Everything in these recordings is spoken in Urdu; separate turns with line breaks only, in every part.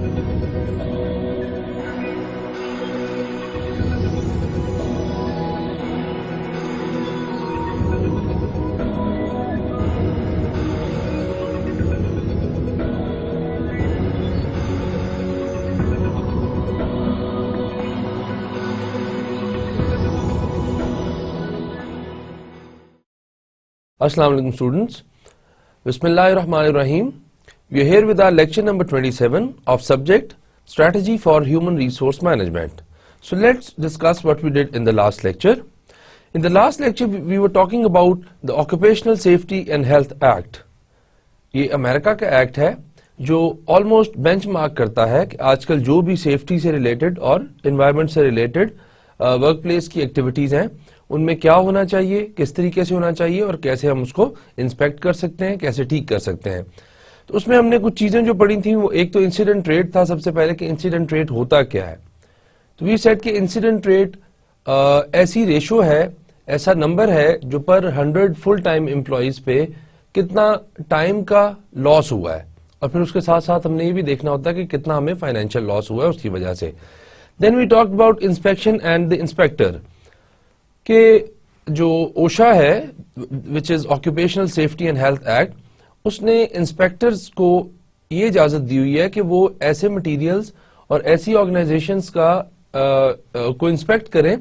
Assalamu alaikum students. Bismillahirrahmanirrahim. We are here with our lecture number 27 of subject Strategy for Human Resource Management. So let's discuss what we did in the last lecture. In the last lecture we were talking about the Occupational Safety and Health Act. یہ امریکہ کا ایکٹ ہے جو آلموسٹ بینچ مارک کرتا ہے کہ آج کل جو بھی سیفٹی سے ریلیٹڈ اور انوائرمنٹ سے ریلیٹڈ ورک پلیس کی ایکٹیویٹیز ہیں ان میں کیا ہونا چاہیے, کس طریقے سے ہونا چاہیے اور کیسے ہم اس کو انسپیکٹ کر سکتے ہیں, کیسے ٹھیک کر سکتے ہیں. تو اس میں ہم نے کچھ چیزیں جو پڑھی تھیں, وہ ایک تو انسیڈنٹ ریٹ تھا سب سے پہلے کہ انسیڈنٹ ریٹ ہوتا کیا ہے. تو وی سیٹ کہ انسیڈنٹ ریٹ ایسی ریشو ہے, ایسا نمبر ہے جو پر 100 فل ٹائم امپلائیز پہ کتنا ٹائم کا لاس ہوا ہے, اور پھر اس کے ساتھ ساتھ ہم نے یہ بھی دیکھنا ہوتا ہے کہ کتنا ہمیں فائنینشیل لاس ہوا ہے اس کی وجہ سے. Then we talk about inspection and the inspector, کہ جو اوشا ہے which is occupational safety and health act, اس نے انسپیکٹرز کو یہ اجازت دی ہوئی ہے کہ وہ ایسے مٹیریلز اور ایسی آرگنائزیشنز کا کو انسپیکٹ کریں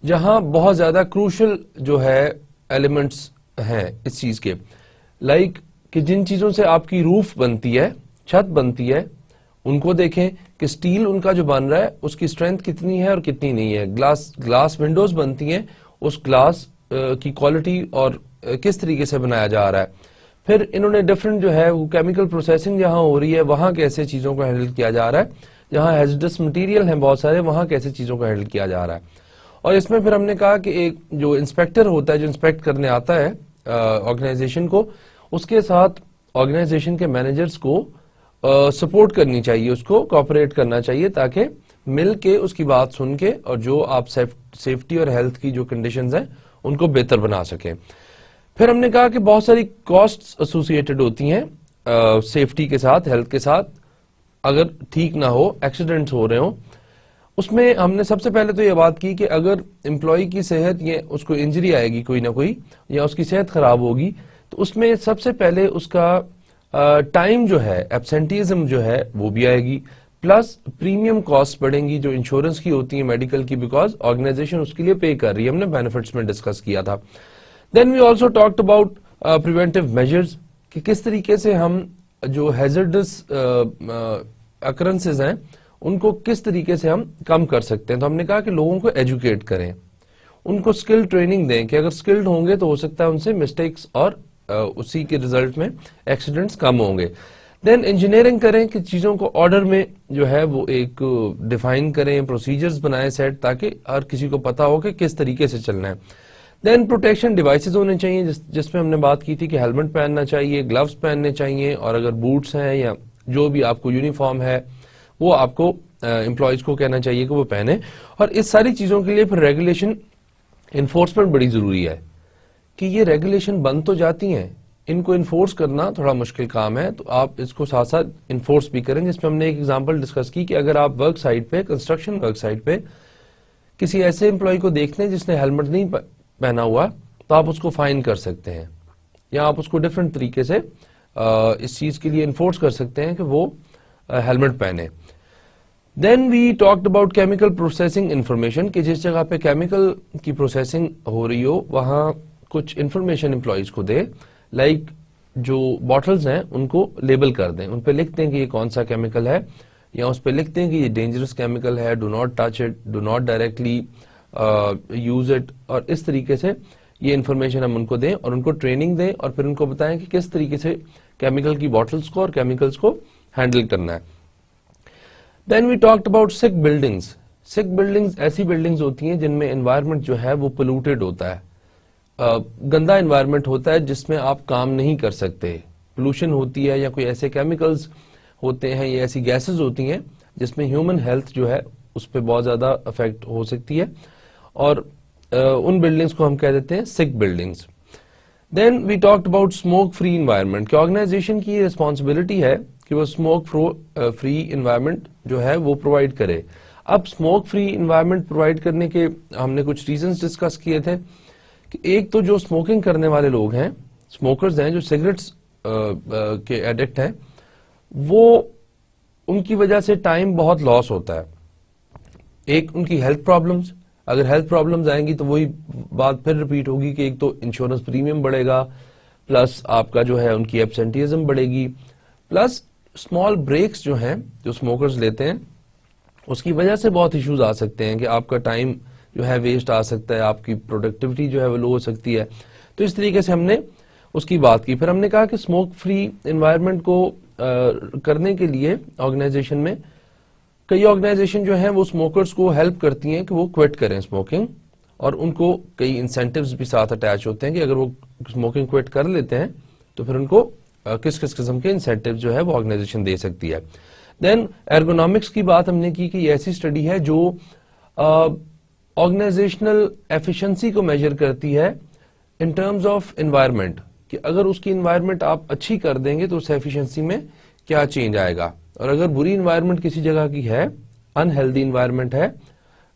جہاں بہت زیادہ کروشل جو ہے ایلیمنٹس ہیں اس چیز کے, لائک کہ جن چیزوں سے آپ کی روف بنتی ہے, چھت بنتی ہے, ان کو دیکھیں کہ سٹیل ان کا جو بن رہا ہے اس کی اسٹرینتھ کتنی ہے اور کتنی نہیں ہے. گلاس ونڈوز بنتی ہیں, اس گلاس کی کوالٹی اور کس طریقے سے بنایا جا رہا ہے. پھر انہوں نے ڈفرنٹ جو ہے وہ کیمیکل پروسیسنگ جہاں ہو رہی ہے وہاں کیسے چیزوں کو ہینڈل کیا جا رہا ہے, جہاں ہیزڈس مٹیریل ہیں بہت سارے وہاں کیسے چیزوں کو ہینڈل کیا جا رہا ہے. اور اس میں پھر ہم نے کہا کہ ایک جو انسپیکٹر ہوتا ہے جو انسپیکٹ کرنے آتا ہے آرگنائزیشن کو, اس کے ساتھ آرگنائزیشن کے مینیجرز کو سپورٹ کرنی چاہیے, اس کو کوآپریٹ کرنا چاہیے تاکہ مل کے اس کی بات سن کے اور جو آپ سیفٹی اور ہیلتھ کی جو کنڈیشنز ہیں ان کو بہتر بنا سکیں. پھر ہم نے کہا کہ بہت ساری کاسٹس ایسوسیٹڈ ہوتی ہیں سیفٹی کے ساتھ, ہیلتھ کے ساتھ, اگر ٹھیک نہ ہو, ایکسیڈنٹس ہو رہے ہوں. اس میں ہم نے سب سے پہلے تو یہ بات کی کہ اگر امپلائی کی صحت یا اس کو انجری آئے گی کوئی نہ کوئی, یا اس کی صحت خراب ہوگی, تو اس میں سب سے پہلے اس کا ٹائم جو ہے, ایبسینٹیزم جو ہے وہ بھی آئے گی, پلس پریمیم کاسٹ بڑھیں گی جو انشورنس کی ہوتی ہیں, میڈیکل کی, بیکاز آرگنائزیشن اس کے لیے پے کر رہی ہے. ہم نے بینیفٹس میں ڈسکس کیا تھا. Then we also talked about preventive measures, کہ کس طریقے سے ہم جو ہیزرڈس اکرنسز ہیں ان کو کس طریقے سے ہم کم کر سکتے ہیں. تو ہم نے کہا کہ لوگوں کو ایجوکیٹ کریں, ان کو اسکل ٹریننگ دیں کہ اگر اسکلڈ ہوں گے تو ہو سکتا ہے ان سے مسٹیکس اور اسی کے ریزلٹ میں ایکسیڈنٹس کم ہوں گے. دین انجینئرنگ کریں کہ چیزوں کو آرڈر میں جو ہے وہ ایک ڈیفائن کریں, پروسیجرز بنائیں سیٹ, تاکہ ہر کسی کو پتا ہو کہ کس طریقے سے چلنا ہے. دین پروٹیکشن ڈیوائسز ہونے چاہیے, جس میں ہم نے بات کی تھی کہ ہیلمٹ پہننا چاہیے, گلوز پہننے چاہیے, اور اگر بوٹس ہیں یا جو بھی آپ کو یونیفارم ہے وہ آپ کو امپلائیز کو کہنا چاہیے کہ وہ پہنے. اور اس ساری چیزوں کے لیے پھر ریگولیشن انفورسمنٹ بڑی ضروری ہے, کہ یہ ریگولیشن بن تو جاتی ہیں, ان کو انفورس کرنا تھوڑا مشکل کام ہے, تو آپ اس کو ساتھ ساتھ انفورس بھی کریں. جس میں ہم نے ایک ایگزامپل ڈسکس کی کہ اگر آپ ورک سائٹ پہ, کنسٹرکشن ورک سائٹ پہ کسی ایسے امپلائی کو دیکھتے ہیں جس نے ہیلمٹ نہیں پہنا ہوا, تو آپ اس کو فائن کر سکتے ہیں, یا آپ اس کو ڈفرنٹ طریقے سے اس چیز کے لیے انفورس کر سکتے ہیں کہ وہ ہیلمٹ پہنے. Then we talked about chemical processing information, کہ جس جگہ پہ کیمیکل کی پروسیسنگ ہو رہی ہو وہاں کچھ انفارمیشن امپلائیز کو دے, لائک جو باٹلز ہیں ان کو لیبل کر دیں, ان پہ لکھ دیں کہ یہ کون سا کیمیکل ہے, یا اس پہ لکھ دیں کہ یہ ڈینجرس کیمیکل ہے, do not touch it, do not directly use it. اور اس طریقے سے یہ انفارمیشن ہم ان کو دیں اور ان کو ٹریننگ دیں, اور پھر ان کو بتائیں کہ کس طریقے سے کیمیکل کی باٹلز کو اور کیمیکلز کو ہینڈل کرنا ہے. دین وی ٹاکڈ اباؤٹ سک بلڈنگز. سک بلڈنگز ایسی بلڈنگز ہوتی ہیں جن میں انوائرمنٹ جو ہے وہ پولوٹیڈ ہوتا ہے, گندا انوائرمنٹ ہوتا ہے جس میں آپ کام نہیں کر سکتے, پولوشن ہوتی ہے, یا کوئی ایسے کیمیکلز ہوتے ہیں یا ایسی گیسز ہوتی ہیں جس میں ہیومن ہیلتھ جو ہے اس پہ بہت زیادہ افیکٹ ہو سکتی ہے, اور ان بلڈنگز کو ہم کہہ دیتے ہیں sick buildings. Then we talked about smoke free environment, کہ آرگنائزیشن کی ریسپانسبلٹی ہے کہ وہ اسموک فری انوائرمنٹ جو ہے وہ پرووائڈ کرے. اب اسموک فری انوائرمنٹ پرووائڈ کرنے کے ہم نے کچھ ریزنز ڈسکس کیے تھے کہ ایک تو جو اسموکنگ کرنے والے لوگ ہیں, اسموکرز ہیں, جو سگریٹس کے ایڈکٹ ہیں, وہ ان کی وجہ سے ٹائم بہت لاس ہوتا ہے. ایک ان کی ہیلتھ پرابلمز, اگر ہیلتھ پرابلمز آئیں گی تو وہی بات پھر ریپیٹ ہوگی کہ ایک تو انشورنس پریمیم بڑھے گا, پلس آپ کا جو ہے ان کی ایبسینٹیزم بڑھے گی, پلس اسمال بریکس جو ہیں جو اسموکرز لیتے ہیں اس کی وجہ سے بہت ایشوز آ سکتے ہیں کہ آپ کا ٹائم جو ہے ویسٹ آ سکتا ہے, آپ کی پروڈکٹیوٹی جو ہے وہ لو ہو سکتی ہے. تو اس طریقے سے ہم نے اس کی بات کی. پھر ہم نے کہا کہ اسموک فری انوائرمنٹ کو کرنے کے لیے آرگنائزیشن میں کئی آرگنائزیشن جو ہیں وہ اسموکرز کو ہیلپ کرتی ہیں کہ وہ کوئٹ کریں اسموکنگ, اور ان کو کئی انسینٹیوز بھی ساتھ اٹیچ ہوتے ہیں کہ اگر وہ اسموکنگ کوئٹ کر لیتے ہیں تو پھر ان کو کس کس قسم کے انسینٹیو جو ہے وہ آرگنائزیشن دے سکتی ہے. دین ایرگونامکس کی بات ہم نے کی کہ یہ ایسی اسٹڈی ہے جو آرگنائزیشنل ایفیشنسی کو میجر کرتی ہے ان ٹرمز آف انوائرمنٹ, کہ اگر اس کی انوائرمنٹ آپ اچھی کر دیں گے تو اس ایفیشنسی میں کیا چینج آئے گا, اور اگر بری انوائرمنٹ کسی جگہ کی ہے, ان ہیلدی انوائرمنٹ ہے,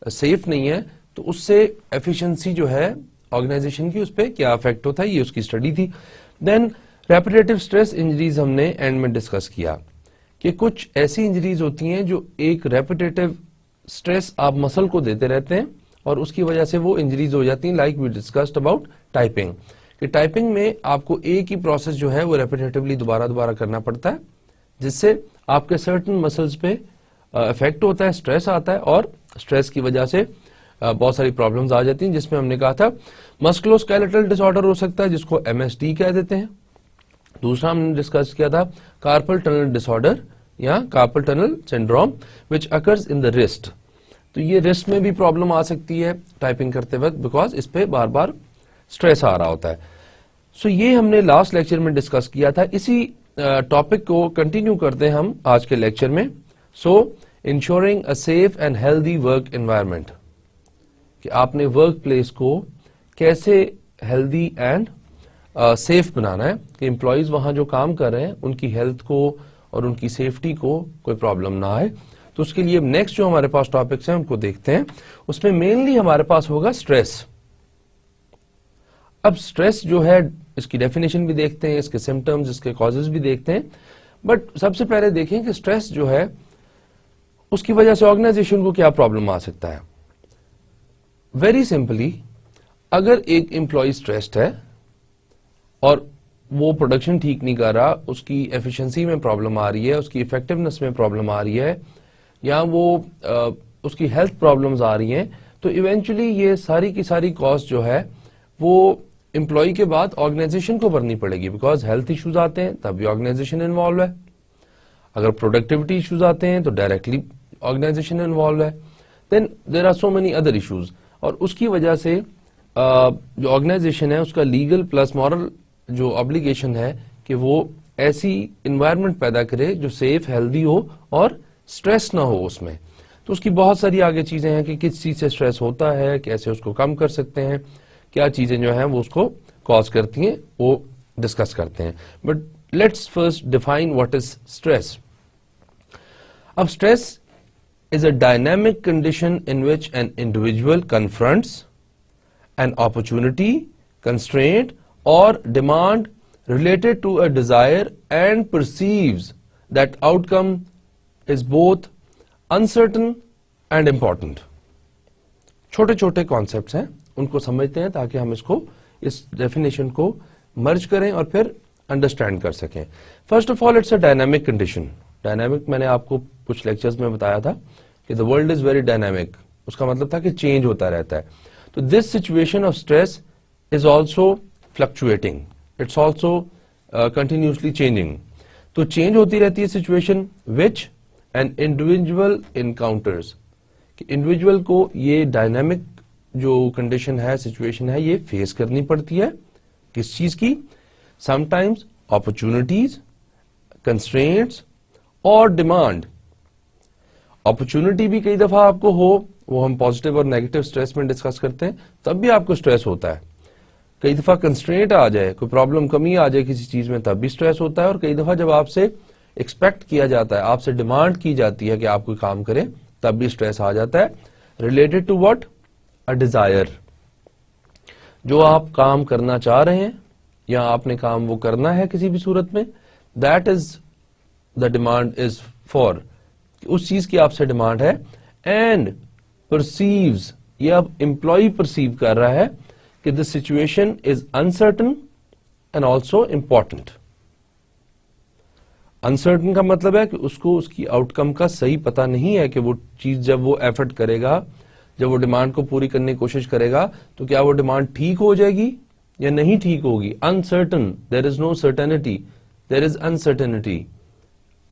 سیف نہیں ہے, تو اس سے ایفیشنسی جو ہے آرگنائزیشن کی اس پہ کیا افیکٹ ہوتا ہے, یہ اس کی اسٹڈی تھی. دین ریپیٹیٹو اسٹریس انجریز ہم نے اینڈ میں ڈسکس کیا کہ کچھ ایسی انجریز ہوتی ہیں جو ایک ریپیٹیٹو اسٹریس آپ مسل کو دیتے رہتے ہیں اور اس کی وجہ سے وہ انجریز ہو جاتی ہیں. Like we discussed about typing, کہ ٹائپنگ میں آپ کو ایک ہی پروسیس جو ہے وہ ریپیٹیٹولی دوبارہ کرنا پڑتا ہے, جس سے آپ کے سرٹن مسلز پہ افیکٹ ہوتا ہے, اسٹریس آتا ہے, اور اسٹریس کی وجہ سے بہت ساری پرابلمز آ جاتی ہیں, جس میں ہم نے کہا تھا مسکولوسکیلیٹل ڈس آرڈر ہو سکتا ہے جس کو MSD کہہ دیتے ہیں. دوسرا ہم نے ڈسکس کیا تھا کارپل ٹنل ڈس آرڈر یا carpal tunnel syndrome which occurs in the wrist. تو یہ ریسٹ میں بھی پرابلم آ سکتی ہے ٹائپنگ کرتے وقت, بیکاز اس پہ بار بار اسٹریس آ رہا ہوتا ہے. سو یہ ہم نے لاسٹ لیکچر میں ڈسکس کیا تھا. اسی ٹاپک کو کنٹینیو کرتے ہیں ہم آج کے لیکچر میں. So ensuring a safe and healthy work environment, کہ آپ نے ورک پلیس کو کیسے ہیلدی اینڈ سیف بنانا ہے کہ امپلائیز وہاں جو کام کر رہے ہیں ان کی ہیلتھ کو اور ان کی سیفٹی کو کوئی پرابلم نہ آئے. تو اس کے لیے نیکسٹ جو ہمارے پاس ٹاپکس ہیں ان کو دیکھتے ہیں. اس میں مینلی ہمارے پاس ہوگا اسٹریس. اب اسٹریس جو ہے اس کی ڈیفینیشن بھی دیکھتے ہیں, اس کے سمٹمز, اس کے کازز بھی دیکھتے ہیں. بٹ سب سے پہلے دیکھیں کہ اسٹریس جو ہے اس کی وجہ سے آرگنائزیشن کو کیا پرابلم آ سکتا ہے. ویری سمپلی, اگر ایک امپلائی اسٹریسڈ ہے اور وہ پروڈکشن ٹھیک نہیں کر رہا, اس کی ایفیشنسی میں پرابلم آ رہی ہے, اس کی افیکٹونیس میں پرابلم آ رہی ہے, یا وہ اس کی ہیلتھ پرابلمز آ رہی ہیں, تو ایونچولی یہ ساری کی ساری کاسٹ جو ہے وہ امپلائی کے بعد آرگنائزیشن کو بھرنی پڑے گی, بیکاز ہیلتھ ایشوز آتے ہیں تب بھی آرگنائزیشن انوالو ہے, اگر پروڈکٹیوٹی ایشوز آتے ہیں تو ڈائریکٹلی آرگنائزیشن انوالو ہے, then there are so many other issues. اور اس کی وجہ سے جو آرگنائزیشن ہے اس کا لیگل پلس مورل جو obligation ہے کہ وہ ایسی انوائرمنٹ پیدا کرے جو سیف, ہیلدی ہو اور اسٹریس نہ ہو اس میں. تو اس کی بہت ساری آگے چیزیں ہیں کہ کس چیز سے اسٹریس ہوتا ہے, کیسے اس کو کم کر سکتے ہیں, کیا چیزیں جو ہیں وہ اس کو کاز کرتی ہیں, وہ ڈسکس کرتے ہیں. But let's first define what is stress. اب stress is a dynamic condition in which an individual confronts an opportunity, constraint or demand related to a desire and perceives that outcome is both uncertain and important. چھوٹے چھوٹے کانسیپٹس ہیں, ان کو سمجھتے ہیں تاکہ ہم اس ڈیفینیشن کو مرج کریں اور پھر انڈرسٹینڈ کر سکیں. First of all it's a dynamic condition. Dynamic میں نے آپ کو کچھ لیکچرز میں بتایا تھا کہ the world is very dynamic, اس کا مطلب تھا کہ چینج ہوتا رہتا ہے. تو this situation of stress is also fluctuating, it's also continuously changing. تو چینج ہوتی رہتی ہے situation which an individual encounters, کہ انڈیویجول کو یہ ڈائنامک جو کنڈیشن ہے, سچویشن ہے, یہ فیس کرنی پڑتی ہے. کس چیز کی؟ sometimes opportunities, constraints اور ڈیمانڈ. اپرچونٹی بھی کئی دفعہ آپ کو ہو, وہ ہم پازیٹیو اور نیگیٹو اسٹریس میں ڈسکس کرتے ہیں, تب بھی آپ کو اسٹریس ہوتا ہے. کئی دفعہ کنسٹرینٹ آ جائے, کوئی پرابلم, کمی آ جائے کسی چیز میں, تب بھی اسٹریس ہوتا ہے. اور کئی دفعہ جب آپ سے ایکسپیکٹ کیا جاتا ہے, آپ سے ڈیمانڈ کی جاتی ہے کہ آپ کوئی کام کریں, تب بھی اسٹریس آ جاتا ہے. Related to what? A desire. جو آپ کام کرنا چاہ رہے ہیں یا آپ نے کام وہ کرنا ہے کسی بھی صورت میں, that is the demand is for, اس چیز کی آپ سے ڈیمانڈ ہے. اینڈ پرسیوز, یہ اب امپلائی پرسیو کر رہا ہے کہ the situation is uncertain and also important. Uncertain کا مطلب ہے کہ اس کو اس کی آؤٹ کم کا صحیح پتا نہیں ہے کہ وہ چیز جب وہ ایفرٹ کرے گا, جب وہ ڈیمانڈ کو پوری کرنے کی کوشش کرے گا, تو کیا وہ ڈیمانڈ ٹھیک ہو جائے گی یا نہیں ٹھیک ہوگی. انسرٹن, دیر از نو سرٹینٹی, دیر از انسرٹینٹی,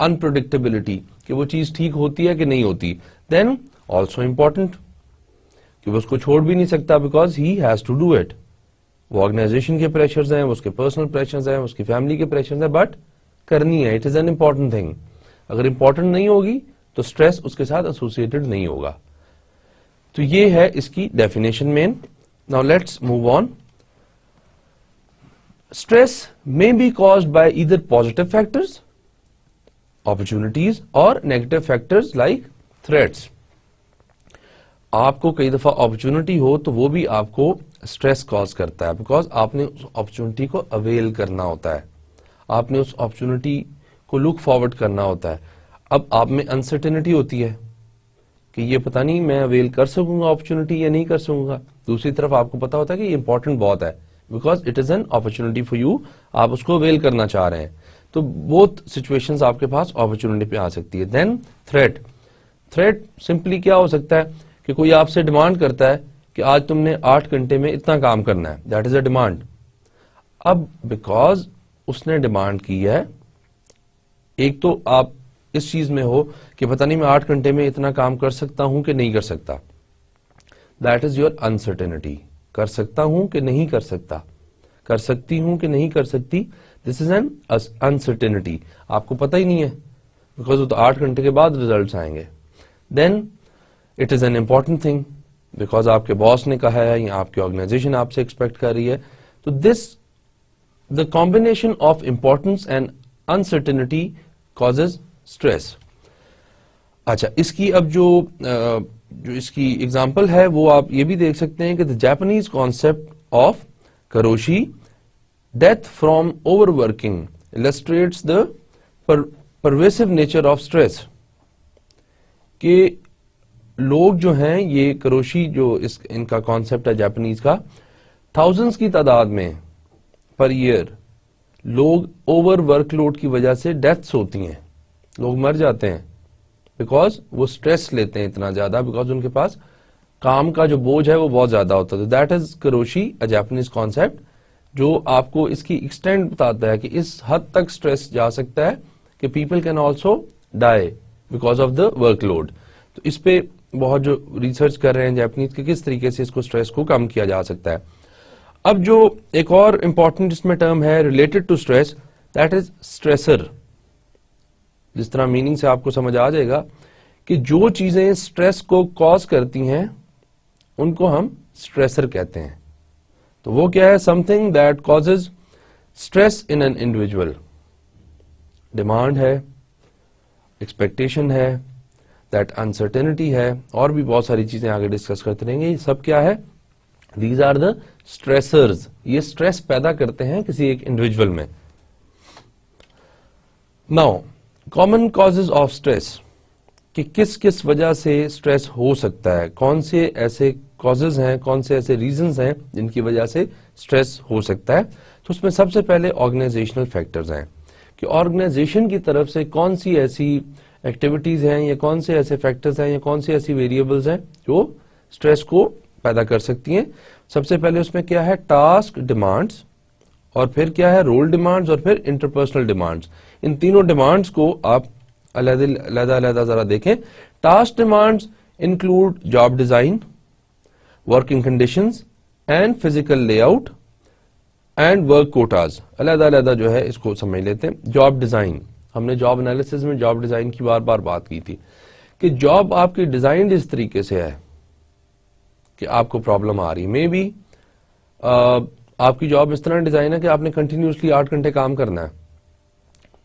انپروڈکٹیبلٹی, کہ وہ چیز ٹھیک ہوتی ہے کہ نہیں ہوتی. دین آلسو امپورٹنٹ, کہ وہ اس کو چھوڑ بھی نہیں سکتا because he has to do it. وہ آرگنائزیشن کے پریشرز ہیں, اس کے پرسنل پریشرز ہیں, اس کی فیملی کے پریشرز ہیں, بٹ کرنی ہے. It is an important thing. اگر امپورٹنٹ نہیں ہوگی تو اسٹریس اس کے ساتھ ایسوسیٹڈ نہیں ہوگا. تو یہ ہے اس کی ڈیفینیشن مین. Now let's move on. Stress may be caused by either positive factors, opportunities, or negative factors like threats. آپ کو کئی دفعہ اپرچونٹی ہو تو وہ بھی آپ کو اسٹریس کاز کرتا ہے, بیکاز آپ نے اس اپرچونٹی کو اویل کرنا ہوتا ہے, آپ نے اس اپرچونٹی کو لک فارورڈ کرنا ہوتا ہے. اب آپ میں انسرٹینٹی ہوتی ہے کہ یہ پتہ نہیں میں اویل کر سکوں گا اپرچونٹی یا نہیں کر سکوں گا. دوسری طرف آپ کو پتا ہوتا ہے کہ یہ امپورٹنٹ بہت ہے, because it is an opportunity for you, آپ اس کو اویل کرنا چاہ رہے ہیں. تو بہت سچویشنز آپ کے پاس اپرچونٹی پہ آ سکتی ہے. دین تھریٹ. تھریٹ سمپلی کیا ہو سکتا ہے کہ کوئی آپ سے ڈیمانڈ کرتا ہے کہ آج تم نے 8 گھنٹے میں اتنا کام کرنا ہے. That is a demand. اب بیکاز اس نے ڈیمانڈ کی ہے, ایک تو آپ اس چیز میں ہو کہ پتہ نہیں میں 8 گھنٹے میں اتنا کام کر سکتا ہوں کہ نہیں کر سکتا. That is your uncertainty. کر سکتا ہوں کہ نہیں کر سکتا, کر سکتی ہوں کہ نہیں کر سکتی, دس از این انسرٹینٹی. آپ کو پتہ ہی نہیں ہے بیکاز وہ تو 8 گھنٹے کے بعد ریزلٹس آئیں گے. Then it is an important thing because آپ کے باس نے کہا ہے یا آپ کی آرگنائزیشن آپ سے ایکسپیکٹ کر رہی ہے. تو this the combination of importance and uncertainty causes stress. اچھا, اس کی اب جو اس کی ایگزامپل ہے وہ آپ یہ بھی دیکھ سکتے ہیں کہ the Japanese concept of karoshi, death from overworking, illustrates the pervasive nature of stress. کہ لوگ جو ہیں, یہ کروشی جو ان کا کانسیپٹ ہے جاپانیز کا, تھاؤزنڈز کی تعداد میں پر ایئر لوگ اوور ورک لوڈ کی وجہ سے ڈیتھس ہوتی ہیں, لوگ مر جاتے ہیں بیکاز وہ اسٹریس لیتے ہیں اتنا زیادہ, بیکاز ان کے پاس کام کا جو بوجھ ہے وہ بہت زیادہ ہوتا ہے. That is karoshi, a Japanese concept, جو آپ کو اس کی ایکسٹینٹ بتاتا ہے کہ اس حد تک اسٹریس جا سکتا ہے کہ people can also die because of the workload. تو اس پہ بہت جو ریسرچ کر رہے ہیں جاپانیز کے کس طریقے سے اس کو اسٹریس کو کم کیا جا سکتا ہے. اب جو ایک اور امپورٹنٹ اس میں ٹرم ہے related to stress, that is stressor. جس طرح میننگ سے آپ کو سمجھ آ جائے گا کہ جو چیزیں اسٹریس کو کاز کرتی ہیں ان کو ہم اسٹریسر کہتے ہیں. تو وہ کیا ہے؟ Some thing that causes stress in an individual. Demand ہے, ایکسپیکٹیشن ہے, دیٹ انسرٹینٹی ہے, اور بھی بہت ساری چیزیں آگے ڈسکس کرتے رہیں گے. یہ سب کیا ہے؟ These are the stressors. یہ اسٹریس پیدا کرتے ہیں کسی ایک انڈیویجول میں. Now common causes of stress, کہ کس کس وجہ سے اسٹریس ہو سکتا ہے, کون سے ایسے کازز ہیں, کون سے ایسے ریزنز ہیں جن کی وجہ سے اسٹریس ہو سکتا ہے. تو اس میں سب سے پہلے آرگنائزیشنل فیکٹرز ہیں کہ آرگنائزیشن کی طرف سے کون سی ایسی ایکٹیویٹیز ہیں یا کون سے ایسے فیکٹرز ہیں یا کون سی ایسی ویریبلز ہیں جو اسٹریس کو پیدا کر سکتی ہیں. سب سے پہلے اس میں کیا ہے؟ ٹاسک ڈیمانڈز, اور پھر کیا ہے؟ رول ڈیمانڈز, اور پھر انٹرپرسنل ڈیمانڈز. ان تینوں ڈیمانڈز کو آپ علیحدہ ذرا دیکھیں. Task demands include job design, working conditions and physical lay out and work quotas. علیحدہ جو ہے اس کو سمجھ لیتے ہیں. جاب ڈیزائن, ہم نے جاب انالیسز میں جاب ڈیزائن کی بار بار بات کی تھی کہ جاب آپ کی ڈیزائن اس طریقے سے ہے کہ آپ کو پرابلم آ رہی ہے. مے بی آپ کی جاب اس طرح ڈیزائن ہے کہ آپ نے کنٹینیوسلی 8 گھنٹے کام کرنا ہے,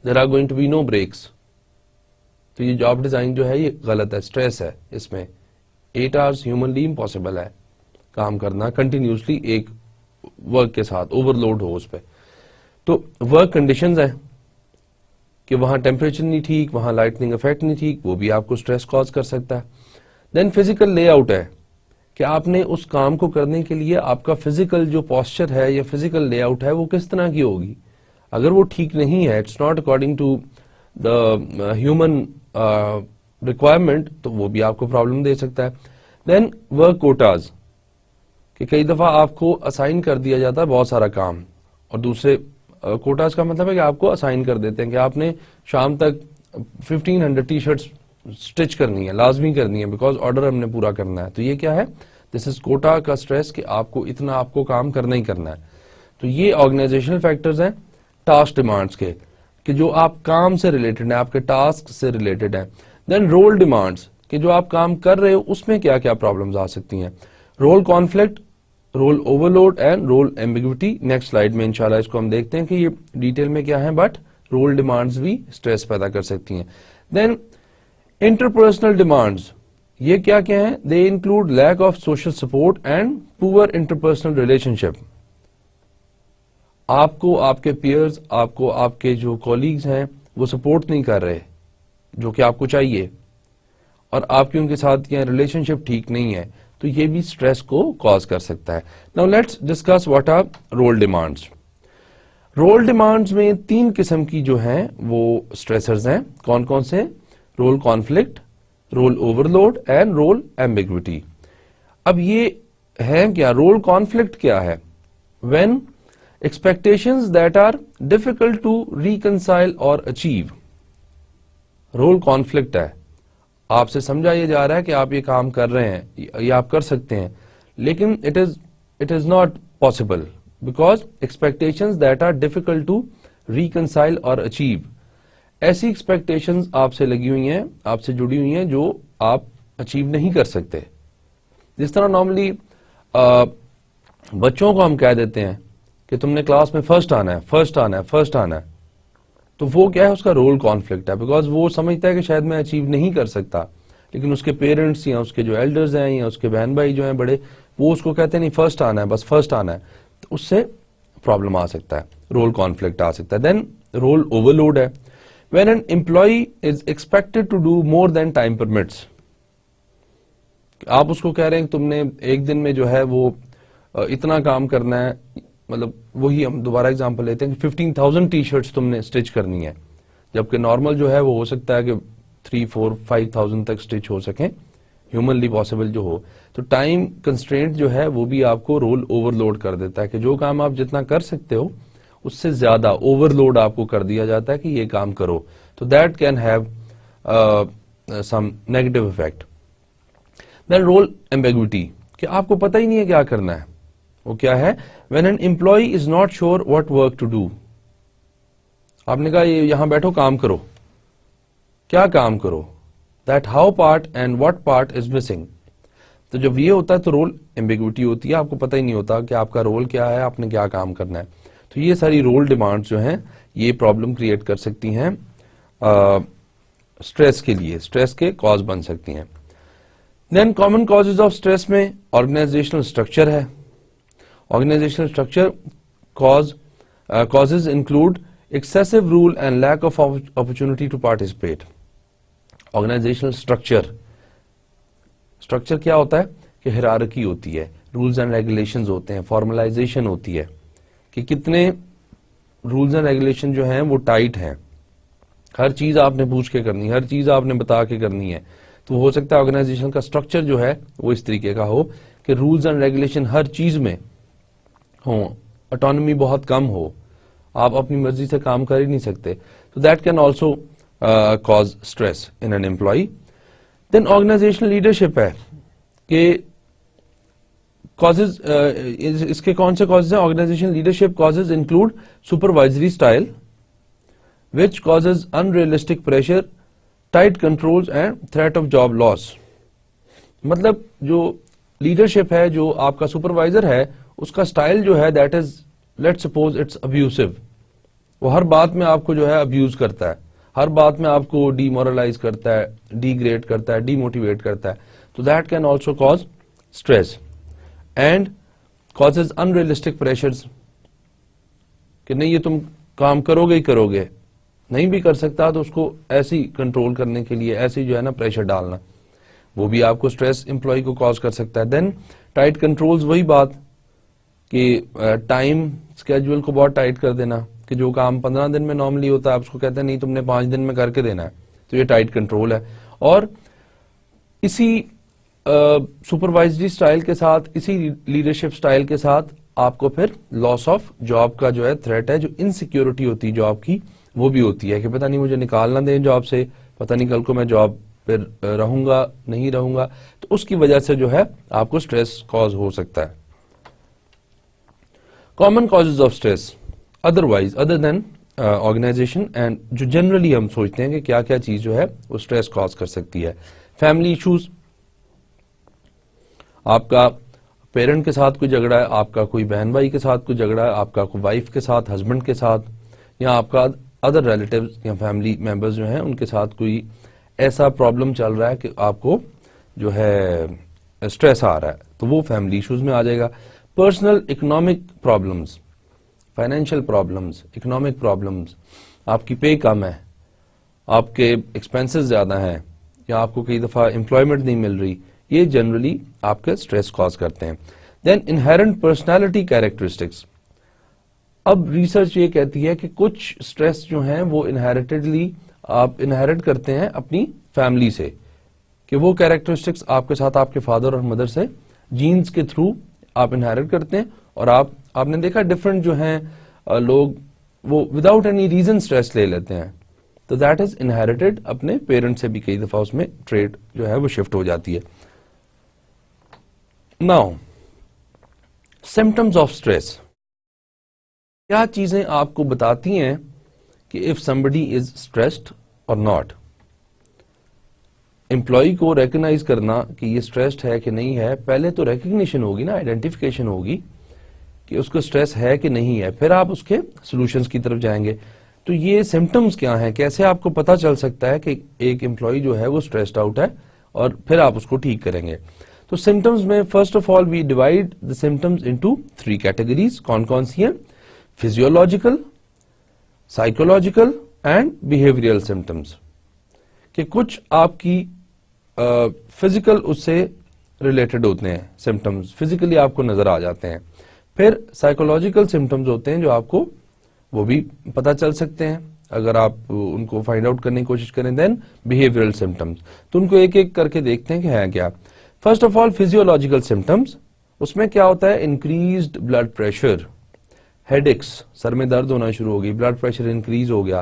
there are going to be no breaks. تو یہ جاب ڈیزائن جو ہے یہ غلط ہے, اسٹریس ہے اس میں. 8 hours ہیومنلی امپاسبل ہے کام کرنا کنٹینیوسلی ایک ورک کے ساتھ, اوور لوڈ ہو اس پہ. تو ورک کنڈیشنز ہیں کہ وہاں ٹیمپریچر نہیں ٹھیک, وہاں لائٹنگ افیکٹ نہیں ٹھیک, وہ بھی آپ کو اسٹریس کاز کر سکتا ہے. دین فزیکل لے آؤٹ ہے کہ آپ نے اس کام کو کرنے کے لیے آپ کا فزیکل جو پوسچر ہے یا فزیکل لے آؤٹ ہے وہ کس طرح کی ہوگی. اگر وہ ٹھیک نہیں ہے, it's not according to the human requirement, تو وہ بھی آپ کو پرابلم دے سکتا ہے. دین ورک کوٹاز کہ کئی دفعہ آپ کو اسائن کر دیا جاتا ہے بہت سارا کام, اور دوسرے کوٹاز کا مطلب ہے کہ آپ کو اسائن کر دیتے ہیں کہ آپ نے شام تک 1500 ٹی شرٹس اسٹچ کرنی ہے, لازمی کرنی ہے, بیکاز آرڈر ہم نے پورا کرنا ہے. تو یہ کیا ہے, دس از کوٹا کا اسٹریس کہ آپ کو اتنا آپ کو کام کرنا ہی کرنا ہے. تو یہ آرگنائزیشنل فیکٹرز ہیں ٹاسک ڈیمانڈس کے, کہ جو آپ کام سے ریلیٹڈ ہیں, آپ کے ٹاسک سے ریلیٹڈ ہیں. دین رول ڈیمانڈس کہ جو آپ کام کر رہے ہو اس میں کیا کیا پرابلمز آ سکتی ہیں. Role conflict, role overload and role ambiguity. Next slide میں انشاءاللہ اس کو ہم دیکھتے ہیں کہ یہ ڈیٹیل میں کیا ہے, بٹ رول ڈیمانڈس بھی اسٹریس پیدا کر سکتی ہیں. دین انٹرپرسنل ڈیمانڈز, یہ کیا کیا ہیں, they include lack of social support and پور انٹرپرسنل ریلیشن شپ. آپ کو آپ کے پیئرز, آپ کو آپ کے جو کولیگز ہیں وہ سپورٹ نہیں کر رہے جو کہ آپ کو چاہیے, اور آپ کی ان کے ساتھ یہ ریلیشن شپ ٹھیک نہیں ہے, تو یہ بھی اسٹریس کو کاز کر سکتا ہے. Now let's discuss what are role demands. Role demands میں 3 قسم کی جو ہیں وہ اسٹریسرز ہیں. کون کون سے؟ Role conflict, role overload and role ambiguity. اب یہ ہے کیا, رول کانفلکٹ کیا ہے؟ When expectations that are difficult to reconcile or achieve. Role conflict ہے, آپ سے سمجھا یہ جا رہا ہے کہ آپ یہ کام کر رہے ہیں, یہ آپ کر سکتے ہیں, لیکن it is not possible because expectations that are difficult to reconcile or achieve. ایسی ایکسپیکٹیشنز آپ سے لگی ہوئی ہیں, آپ سے جڑی ہوئی ہیں جو آپ اچیو نہیں کر سکتے. جس طرح نارملی بچوں کو ہم کہہ دیتے ہیں کہ تم نے کلاس میں فرسٹ آنا ہے, فرسٹ آنا ہے, فرسٹ آنا ہے, تو وہ کیا ہے, اس کا رول کانفلکٹ ہے, بیکاز وہ سمجھتا ہے کہ شاید میں اچیو نہیں کر سکتا, لیکن اس کے پیرنٹس یا اس کے جو ایلڈرز ہیں یا اس کے بہن بھائی جو ہیں بڑے, وہ اس کو کہتے ہیں نہیں فرسٹ آنا ہے, بس فرسٹ آنا ہے, تو اس سے پرابلم آ سکتا ہے, رول کانفلکٹ آ سکتا ہے. دین رول اوور لوڈ ہے, when an employee is expected to do more than time permits. آپ اس کو کہہ رہے ہیں کہ تم نے ایک دن میں جو ہے وہ اتنا کام کرنا ہے, مطلب وہی ہم دوبارہ اگزامپل لیتے ہیں کہ 15,000 ٹی شرٹس تم نے اسٹچ کرنی ہے, جبکہ نارمل جو ہے وہ ہو سکتا ہے کہ 3, 4, 5,000 تک اسٹچ ہو سکیں, ہیومنلی پاسبل جو ہو. تو ٹائم کنسٹرینٹ جو ہے وہ بھی آپ کو رول اوور لوڈ کر دیتا ہے کہ جو کام آپ جتنا کر سکتے ہو اس سے زیادہ اوور لوڈ آپ کو کر دیا جاتا ہے کہ یہ کام کرو. تو that can have some negative effect. Then role ambiguity کہ آپ کو پتہ ہی نہیں ہے کیا کرنا ہے. وہ کیا ہے, when an employee is not sure what work to do. آپ نے کہا یہاں بیٹھو کام کرو, کیا کام کرو, that how part and what part is missing. تو جب یہ ہوتا ہے تو رول ایمبیگوٹی ہوتی ہے, آپ کو پتہ ہی نہیں ہوتا کہ آپ کا رول کیا ہے, آپ نے کیا کام کرنا ہے. تو یہ ساری رول ڈیمانڈز جو ہیں یہ پرابلم کریٹ کر سکتی ہیں اسٹریس کے لیے, اسٹریس کے کاز بن سکتی ہیں. Then common causes of stress میں آرگنائزیشنل اسٹرکچر ہے. Organisational structure causes include excessive rule and lack of opportunity to participate. Organisational structure کیا ہوتا ہے کہ ہیرارکی ہوتی ہے, رولز اینڈ ریگولیشنز ہوتے ہیں, فارملائزیشن ہوتی ہے کہ کتنے رولز اینڈ ریگولیشن جو ہیں وہ ٹائٹ ہیں, ہر چیز آپ نے پوچھ کے کرنی ہے, ہر چیز آپ نے بتا کے کرنی ہے. تو ہو سکتا ہے آرگنائزیشن کا اسٹرکچر جو ہے وہ اس طریقے کا ہو کہ رولز اینڈ ریگولیشن ہر چیز میں ہوں, اٹانومی بہت کم ہو, آپ اپنی مرضی سے کام کر ہی نہیں سکتے. تو that can also cause stress in an employee. Then organisational leadership ہے کہ کازز, اس کے کون سے کازز ہیں؟ Organisational leadership causes include supervisory style which causes unrealistic pressure, tight controls and threat of job loss. مطلب جو لیڈرشپ ہے, جو آپ کا سپروائزر ہے, اس کا سٹائل جو ہے that is let's suppose it's abusive. وہ ہر بات میں آپ کو جو ہے ابیوز کرتا ہے, ہر بات میں آپ کو ڈی مورلائز کرتا ہے, ڈی گریڈ کرتا ہے, ڈی موٹیویٹ کرتا ہے. تو that can also cause stress and causes unrealistic pressures, کہ نہیں یہ تم کام کرو گے ہی کرو گے, نہیں بھی کر سکتا تو اس کو ایسی کنٹرول کرنے کے لیے ایسی جو ہے نا پریشر ڈالنا, وہ بھی آپ کو اسٹریس امپلائی کو کاز کر سکتا ہے. دین ٹائٹ کنٹرولز, وہی بات کہ ٹائم اسکیجول کو بہت ٹائٹ کر دینا, کہ جو کام 15 دن میں نارملی ہوتا ہے آپ اس کو کہتے ہیں نہیں تم نے 5 دن میں کر کے دینا ہے, تو یہ ٹائٹ کنٹرول ہے. اور اسی سپروائزری سٹائل کے ساتھ, اسی لیڈرشپ سٹائل کے ساتھ آپ کو پھر لاس آف جاب کا جو ہے تھریٹ ہے, جو انسیکیورٹی ہوتی ہے جاب کی وہ بھی ہوتی ہے, کہ پتہ نہیں مجھے نکال نہ دیں جاب سے, پتہ نہیں کل کو میں جاب پہ رہوں گا نہیں رہوں گا, تو اس کی وجہ سے جو ہے آپ کو اسٹریس کاز ہو سکتا ہے. Common causes of stress otherwise other then organisation, and جو جنرلی ہم سوچتے ہیں کہ کیا کیا چیز جو ہے وہ اسٹریس کاز کر سکتی ہے. فیملی ایشوز, آپ کا پیرنٹ کے ساتھ کوئی جھگڑا ہے, آپ کا کوئی بہن بھائی کے ساتھ کوئی جھگڑا ہے, آپ کا کوئی وائف کے ساتھ, ہسبینڈ کے ساتھ, یا آپ کا ادر ریلیٹیوز یا فیملی ممبرز جو ہیں ان کے ساتھ کوئی ایسا پرابلم چل رہا ہے کہ آپ کو جو ہے اسٹریس آ رہا ہے, تو وہ فیملی ایشوز میں آ جائے گا. Personal economic problems, financial problems, economic problems, آپ کی پے کم ہے, آپ کے ایکسپینسز زیادہ ہیں, یا آپ کو کئی دفعہ امپلائمنٹ نہیں مل رہی, یہ جنرلی آپ کے اسٹریس کاز کرتے ہیں. دین انہیرنٹ پرسنالٹی کیریکٹرسٹکس, اب ریسرچ یہ کہتی ہے کہ کچھ اسٹریس جو ہیں وہ انہیریٹڈلی آپ انہیریٹ کرتے ہیں اپنی فیملی سے, کہ وہ کیریکٹرسٹکس آپ کے ساتھ آپ کے فادر اور مدر سے جینز کے تھرو آپ انہیریٹ کرتے ہیں, اور آپ نے دیکھا ڈفرنٹ جو ہیں لوگ وہ وداؤٹ اینی ریزن اسٹریس لے لیتے ہیں, تو دیٹ از انہیریٹڈ اپنے پیرنٹ سے بھی, کئی دفعہ اس میں ٹریٹ جو ہے وہ شفٹ ہو جاتی ہے. ناؤ سمپٹمز آف اسٹریس, کیا چیزیں آپ کو بتاتی ہیں کہ اف somebody از stressed اور ناٹ. امپلائی کو ریکگنائز کرنا کہ یہ اسٹریسڈ ہے کہ نہیں ہے, پہلے تو ریکگنیشن ہوگی نا, آئیڈینٹیفیکیشن ہوگی کہ اس کو اسٹریس ہے کہ نہیں ہے, پھر آپ اس کے سولوشنز کی طرف جائیں گے. تو یہ سمپٹمز کیا ہیں, کیسے آپ کو پتا چل سکتا ہے کہ ایک امپلائی جو ہے وہ اسٹریسڈ آؤٹ ہے, اور پھر آپ اس کو ٹھیک کریں گے. تو سمپٹمز میں first of all we divide the symptoms into 3 categories. کون کون سی ہیں؟ Physiological, psychological and behavioural symptoms, کہ کچھ آپ کی فزیکل اس سے ریلیٹڈ ہوتے ہیں سمپٹمز, فزیکلی آپ کو نظر آ جاتے ہیں. پھر سائیکولوجیکل سمپٹمز ہوتے ہیں جو آپ کو وہ بھی پتا چل سکتے ہیں اگر آپ ان کو فائنڈ آؤٹ کرنے کی کوشش کریں. دین بیہیویئرل سمپٹمز, تو ان کو ایک ایک کر کے دیکھتے ہیں کہ ہے کیا. First of all physiological symptoms, اس میں کیا ہوتا ہے؟ Increased blood pressure, headaches, سر میں درد ہونا شروع ہو گئی, بلڈ پریشر انکریز ہو گیا.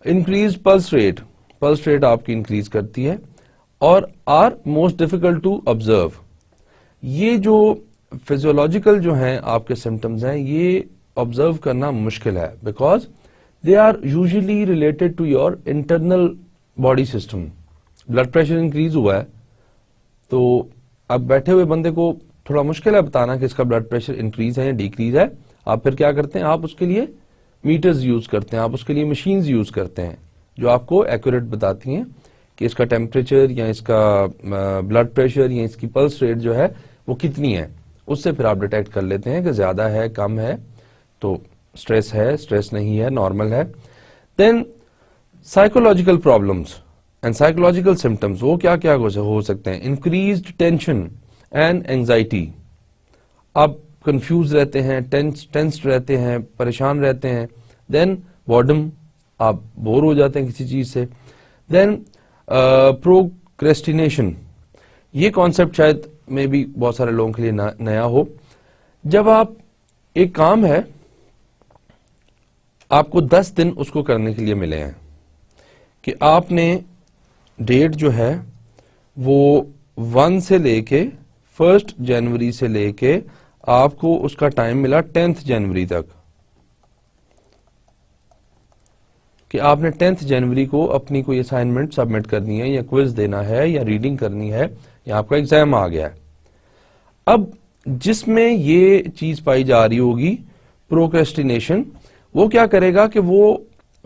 Increase pulse rate, pulse rate آپ کی انکریز کرتی ہے. اور are most difficult to observe, یہ جو فزیولوجیکل جو ہیں آپ کے سمپٹمز ہیں یہ آبزرو کرنا مشکل ہے, because they are usually related to your internal body system. Blood pressure increase ہوا ہے تو اب بیٹھے ہوئے بندے کو تھوڑا مشکل ہے بتانا کہ اس کا بلڈ پریشر انکریز ہے یا ڈیکریز ہے. آپ پھر کیا کرتے ہیں؟ آپ اس کے لیے میٹرز یوز کرتے ہیں, آپ اس کے لیے مشینز یوز کرتے ہیں جو آپ کو ایکوریٹ بتاتی ہیں کہ اس کا ٹیمپریچر یا اس کا بلڈ پریشر یا اس کی پلس ریٹ جو ہے وہ کتنی ہے. اس سے پھر آپ ڈیٹیکٹ کر لیتے ہیں کہ زیادہ ہے, کم ہے, تو اسٹریس ہے, اسٹریس نہیں ہے, نارمل ہے. Then psychological problems and psychological symptoms, وہ کیا کیا ہو سکتے ہیں؟ انکریزڈ ٹینشن اینڈ اینگزائٹی, آپ کنفیوز رہتے ہیں, ٹینسڈ رہتے ہیں, پریشان رہتے ہیں. دین بورڈم, آپ بور ہو جاتے ہیں کسی چیز سے. دین پروکریسٹینیشن, یہ کانسیپٹ شاید میں بھی بہت سارے لوگوں کے لیے نیا ہو. جب آپ ایک کام ہے آپ کو 10 دن اس کو کرنے کے لیے ملے ہیں, کہ آپ نے ڈیٹ جو ہے وہ 1 سے لے کے 1 جنوری سے لے کے آپ کو اس کا ٹائم ملا 10 جنوری تک, کہ آپ نے 10 جنوری کو اپنی کوئی اسائنمنٹ سبمٹ کرنی ہے یا کوئز دینا ہے یا ریڈنگ کرنی ہے یا آپ کا ایگزام آ گیا ہے. اب جس میں یہ چیز پائی جا رہی ہوگی پروکریسٹینیشن, وہ کیا کرے گا کہ وہ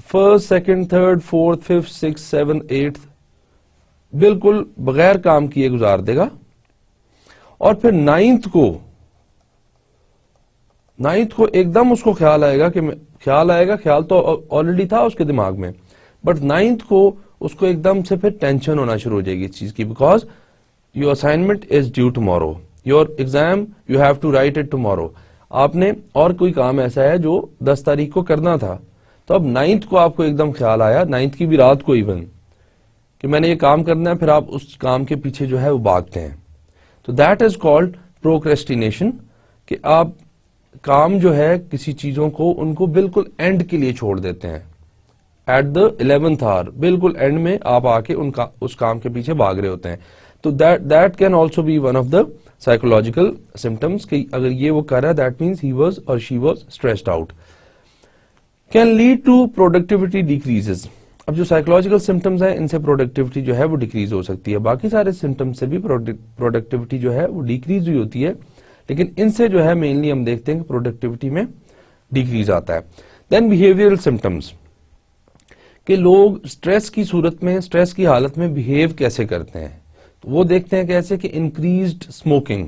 first second third fourth fifth six seven eighth بالکل بغیر کام کیے گزار دے گا، اور پھر نائنتھ کو ایک دم اس کو خیال آئے گا خیال تو آلریڈی تھا اس کے دماغ میں، بٹ نائنتھ کو اس کو ایک دم سے پھر ٹینشن ہونا شروع ہو جائے گی اس چیز کی، because your assignment is due tomorrow, your exam you have to write it tomorrow. آپ نے اور کوئی کام ایسا ہے جو 10 تاریخ کو کرنا تھا، تو اب 9 کو آپ کو ایک دم خیال آیا، 9 کی بھی رات کو ایون، کہ میں نے یہ کام کرنا ہے، پھر آپ اس کام کے پیچھے جو ہے وہ بھاگتے ہیں. تو دیٹ از کالڈ پروکریسٹینیشن، کہ آپ کام جو ہے کسی چیزوں کو ان کو بالکل اینڈ کے لیے چھوڑ دیتے ہیں، ایٹ دا 11th hour، بالکل اینڈ میں آپ آ کے اس کام کے پیچھے بھاگ رہے ہوتے ہیں. تو that can also be one of the psychological symptoms, کہ اگر یہ وہ کر رہا ہے that means he was or she was stressed out. Can lead to productivity decreases. اب جو سائیکولوجیکل سمٹمز ہیں ان سے پروڈکٹیوٹی جو ہے وہ ڈیکریز ہو سکتی ہے، باقی سارے سمٹمز سے بھی پروڈکٹیوٹی جو ہے وہ ڈیکریز ہوئی ہوتی ہے، لیکن ان سے جو ہے مینلی ہم دیکھتے ہیں کہ پروڈکٹیوٹی میں ڈیکریز آتا ہے. دین بیہیویئرل سمٹمز، کہ لوگ اسٹریس کی صورت میں، اسٹریس کی حالت میں بیہیو کیسے کرتے ہیں. تو وہ دیکھتے ہیں کیسے کہ انکریزڈ اسموکنگ.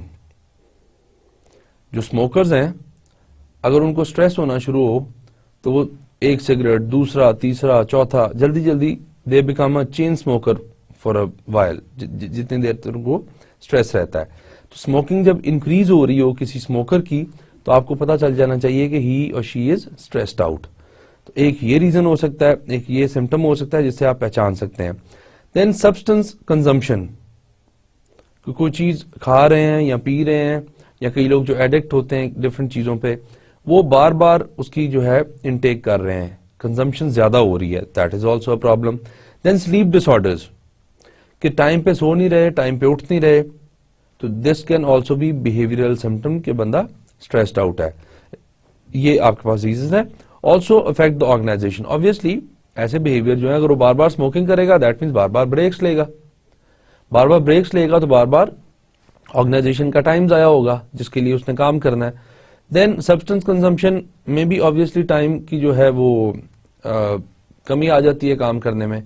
جو اسموکرز ہیں اگر ان کو اسٹریس ہونا شروع ہو تو وہ ایک سگریٹ، دوسرا، تیسرا، چوتھا، جلدی they become a chain smoker for a while, جتنی دیر تک ان کو اسٹریس رہتا ہے. تو اسموکنگ جب انکریز ہو رہی ہو کسی اسموکر کی تو آپ کو پتا چل جانا چاہیے کہ ہی اور شی از اسٹریسڈ آؤٹ. تو ایک یہ ریزن ہو سکتا ہے، ایک یہ سمٹم ہو سکتا ہے جس سے آپ پہچان سکتے ہیں. دین سبسٹنس کنزمپشن، کوئی چیز کھا رہے ہیں یا پی رہے ہیں، یا کئی لوگ جو ایڈکٹ ہوتے ہیں ڈفرنٹ چیزوں پہ، وہ بار بار اس کی جو ہے انٹیک کر رہے ہیں، کنزمپشن زیادہ ہو رہی ہے، that is also a problem. Then sleep disorders, کہ ٹائم پہ سو نہیں رہے، ٹائم پہ اٹھ نہیں رہے، تو this can also be behavioural symptom کہ بندہ اسٹریسڈ آؤٹ ہے. یہ آپ کے پاس ریزنز ہیں. Also affect the organization. Obviously ایسے بہیویئر جو ہے اگر وہ بار بار اسموکنگ کرے گا دیٹ مینس بار بار بریکس لے گا، تو بار بار آرگنائزیشن کا ٹائم ضائع ہوگا جس کے لیے اس نے کام کرنا ہے. دین سبسٹنس کنزمپشن میں بھی آبویسلی ٹائم کی جو ہے وہ کمی آ جاتی ہے کام کرنے میں.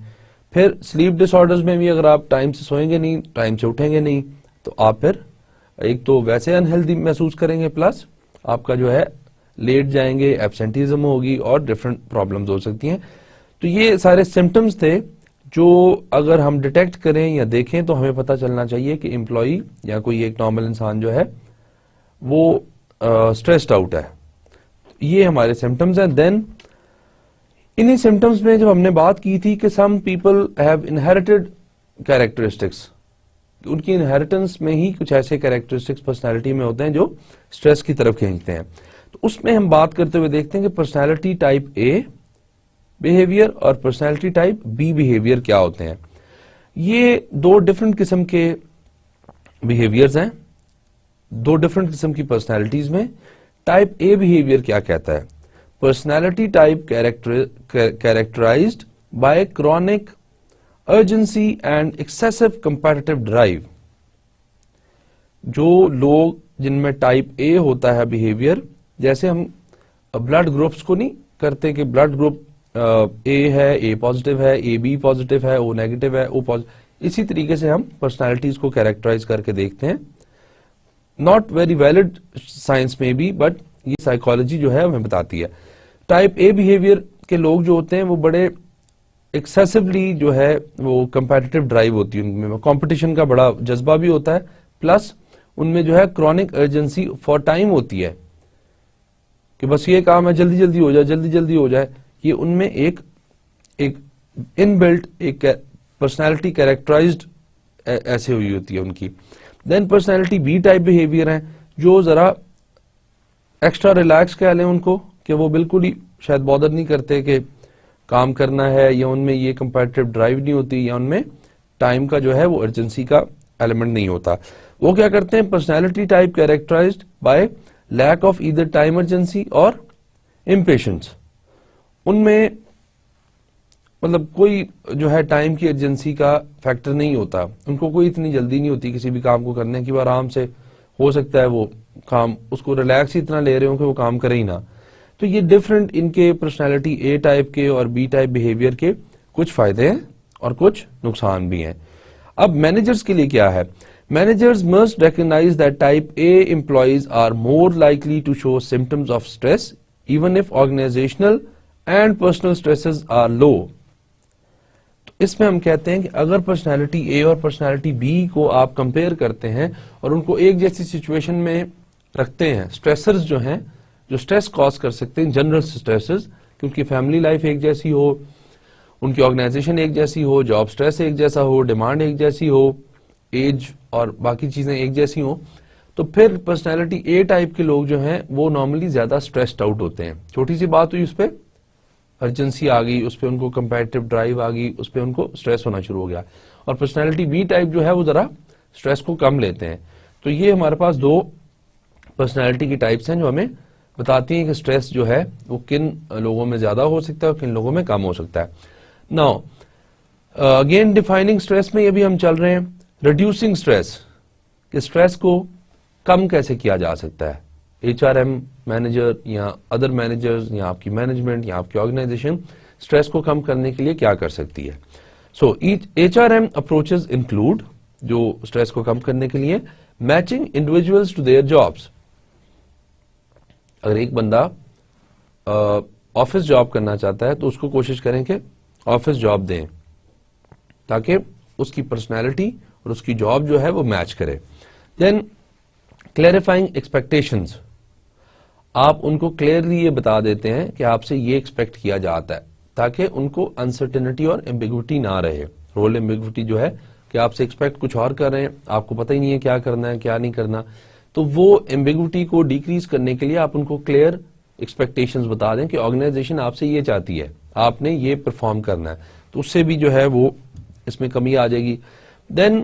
پھر سلیپ ڈس آرڈرز میں بھی اگر آپ ٹائم سے سوئیں گے نہیں، ٹائم سے اٹھیں گے نہیں، تو آپ پھر ایک تو ویسے انہیلدی محسوس کریں گے، پلس آپ کا جو ہے لیٹ جائیں گے، ایبسینٹیزم ہوگی اور ڈفرنٹ پرابلمز ہو سکتی ہیں. تو یہ سارے سمٹمز تھے جو اگر ہم ڈیٹیکٹ کریں یا دیکھیں تو ہمیں پتہ چلنا چاہیے کہ امپلائی یا کوئی ایک نارمل انسان جو ہے وہ اسٹریسڈ آؤٹ ہے. یہ ہمارے سمٹمز ہیں. دین انہی سمٹمز میں جب ہم نے بات کی تھی کہ some people have inherited characteristics, ان کی انہیریٹنس میں ہی کچھ ایسے کیریکٹرسٹکس پرسنالٹی میں ہوتے ہیں جو اسٹریس کی طرف کھینچتے ہیں. تو اس میں ہم بات کرتے ہوئے دیکھتے ہیں کہ پرسنالٹی ٹائپ اے بہیویئر اور پرسنالٹی ٹائپ بی بہیویئر کیا ہوتے ہیں. یہ دو ڈفرنٹ قسم کے بہیویئرز ہیں، دو ڈفرنٹ قسم کی پرسنالٹیز میں. ٹائپ اے بہیویئر کیا کہتا ہے؟ Personality type characterised by chronic urgency and excessive competitive drive. جو لوگ جن میں ٹائپ اے ہوتا ہے بہیویئر، جیسے ہم بلڈ گروپس کو نہیں کرتے کہ بلڈ گروپ اے ہے، اے پازیٹیو ہے، اے بی پازیٹیو ہے، او نیگیٹو ہے، او پازیٹیو، اسی طریقے سے ہم پرسنالٹیز کو کیریکٹرائز کر کے دیکھتے ہیں. ناٹ ویری ویلڈ سائنس میں بھی، بٹ یہ سائیکالوجی جو ہے ہمیں بتاتی ہے. ٹائپ اے بہیویئر کے لوگ جو ہوتے ہیں وہ بڑے ایکسیسولی جو ہے وہ کمپیٹیٹو ڈرائیو ہوتی ہے، ان میں کمپٹیشن کا بڑا جذبہ بھی ہوتا ہے، پلس ان میں جو ہے کرونک ارجنسی فار ٹائم ہوتی ہے کہ بس یہ کام ہے جلدی جلدی ہو جائے. یہ ان میں ایک ان بلٹ ایک پرسنالٹی کیریکٹرائزڈ ایسے ہوئی ہوتی ہے ان کی. دین پرسنالٹی بی ٹائپ بہیویئر ہیں جو ذرا ایکسٹرا ریلیکس کہہ لیں ان کو، کہ وہ بالکل ہی شاید بادر نہیں کرتے کہ کام کرنا ہے، یا ان میں یہ کمپیٹیٹو ڈرائیو نہیں ہوتی، یا ان میں ٹائم کا جو ہے وہ ارجنسی کا ایلیمنٹ نہیں ہوتا. وہ کیا کرتے ہیں؟ Personality type characterised by lack of either time urgency اور امپیشنس. ان میں مطلب کوئی جو ہے ٹائم کی ارجنسی کا فیکٹر نہیں ہوتا، ان کو کوئی اتنی جلدی نہیں ہوتی کسی بھی کام کو کرنے کی، وہ آرام سے ہو سکتا ہے وہ کام اس کو ریلیکس ہی اتنا لے رہے ہوں کہ وہ کام کرے ہی نہ. تو پہ یہ ڈفرنٹ ان کے پرسنالٹی اے ٹائپ کے اور بی ٹائپ بیہیویئر کے کچھ فائدے ہیں اور کچھ نقصان بھی ہیں. اب مینیجرز کے لیے کیا ہے؟ Managers must recognize that type A employees are more likely to show symptoms of stress even if organizational and personal stresses are low. تو اس میں ہم کہتے ہیں کہ اگر پرسنالٹی اے اور پرسنالٹی بی کو آپ کمپیئر کرتے ہیں اور ان کو ایک جیسی سچویشن میں رکھتے ہیں، اسٹریسرز جو ہیں جو اسٹریس کاز کر سکتے ہیں، جنرل اسٹریسز، کیونکہ فیملی لائف ایک جیسی ہو، ان کی آرگنائزیشن ایک جیسی ہو، جاب اسٹریس ایک جیسا ہو، ڈیمانڈ ایک جیسی ہو، ایج اور باقی چیزیں ایک جیسی ہوں، تو پھر پرسنالٹی اے ٹائپ کے لوگ جو ہیں وہ نارملی زیادہ اسٹریسڈ آؤٹ ہوتے ہیں. چھوٹی سی بات ہوئی اس پہ ارجنسی آ گئی، اس پہ ان کو کمپیٹیو ڈرائیو آ گئی، اس پہ ان کو اسٹریس ہونا شروع ہو گیا. اور پرسنالٹی بی ٹائپ جو ہے وہ ذرا اسٹریس کو کم لیتے ہیں. تو یہ ہمارے پاس دو پرسنالٹی کی ٹائپس ہیں جو ہمیں بتاتی ہیں کہ اسٹریس جو ہے وہ کن لوگوں میں زیادہ ہو سکتا ہے اور کن لوگوں میں کم ہو سکتا ہے. ناؤ اگین ڈیفائننگ اسٹریس میں یہ بھی ہم چل رہے ہیں. ریڈیوسنگ اسٹریس، کہ اسٹریس کو کم کیسے کیا جا سکتا ہے. ایچ آر ایم مینیجر یا ادر مینیجرز یا آپ کی مینجمنٹ یا آپ کی آرگنائزیشن اسٹریس کو کم کرنے کے لیے کیا کر سکتی ہے. So H R M approaches include, جو اسٹریس کو کم کرنے کے لیے matching individuals to their jobs. اگر ایک بندہ آفس جاب کرنا چاہتا ہے تو اس کو کوشش کریں کہ آفس جاب دیں تاکہ اس کی پرسنالٹی اور اس کی جاب جو ہے وہ میچ کرے. دین کلیریفائنگ ایکسپیکٹیشنز، آپ ان کو کلیئرلی یہ بتا دیتے ہیں کہ آپ سے یہ ایکسپیکٹ کیا جاتا ہے تاکہ ان کو انسرٹینٹی اور ایمبیگوٹی نہ رہے. رول ایمبیگوٹی جو ہے کہ آپ سے ایکسپیکٹ کچھ اور کر رہے ہیں، آپ کو پتہ ہی نہیں ہے کیا کرنا ہے کیا نہیں کرنا. تو وہ ایمبیگوٹی کو ڈیکریز کرنے کے لیے آپ ان کو کلیئر ایکسپیکٹیشنز بتا دیں کہ آرگنائزیشن آپ سے یہ چاہتی ہے، آپ نے یہ پرفارم کرنا ہے. تو اس سے بھی جو ہے وہ اس میں کمی آ جائے گی. دین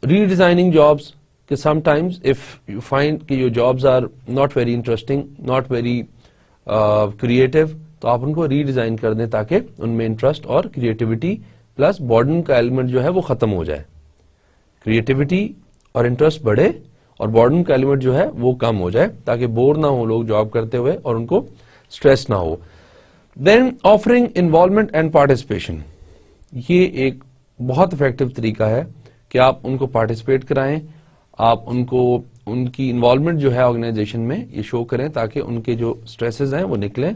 ری ڈیزائننگ جابس، کہ sometimes if you find کہ your jobs are not very interesting, not very creative, تو آپ ان کو ری ڈیزائن کر دیں تاکہ ان میں انٹرسٹ اور کریٹیوٹی پلس بورڈن کا ایلیمنٹ جو ہے وہ ختم ہو جائے. کریٹیوٹی اور انٹرسٹ بڑھے اور بورڈن کا ایلیمنٹ جو ہے وہ کم ہو جائے تاکہ بور نہ ہو لوگ جاب کرتے ہوئے اور ان کو اسٹریس نہ ہو. دین آفرنگ انوالومنٹ اینڈ پارٹیسپیشن، یہ ایک بہت افیکٹو طریقہ ہے کہ آپ ان کو پارٹیسپیٹ کرائیں، آپ ان کو ان کی انوالومنٹ جو ہے آرگنائزیشن میں یہ شو کریں تاکہ ان کے جو اسٹریسز ہیں وہ نکلیں،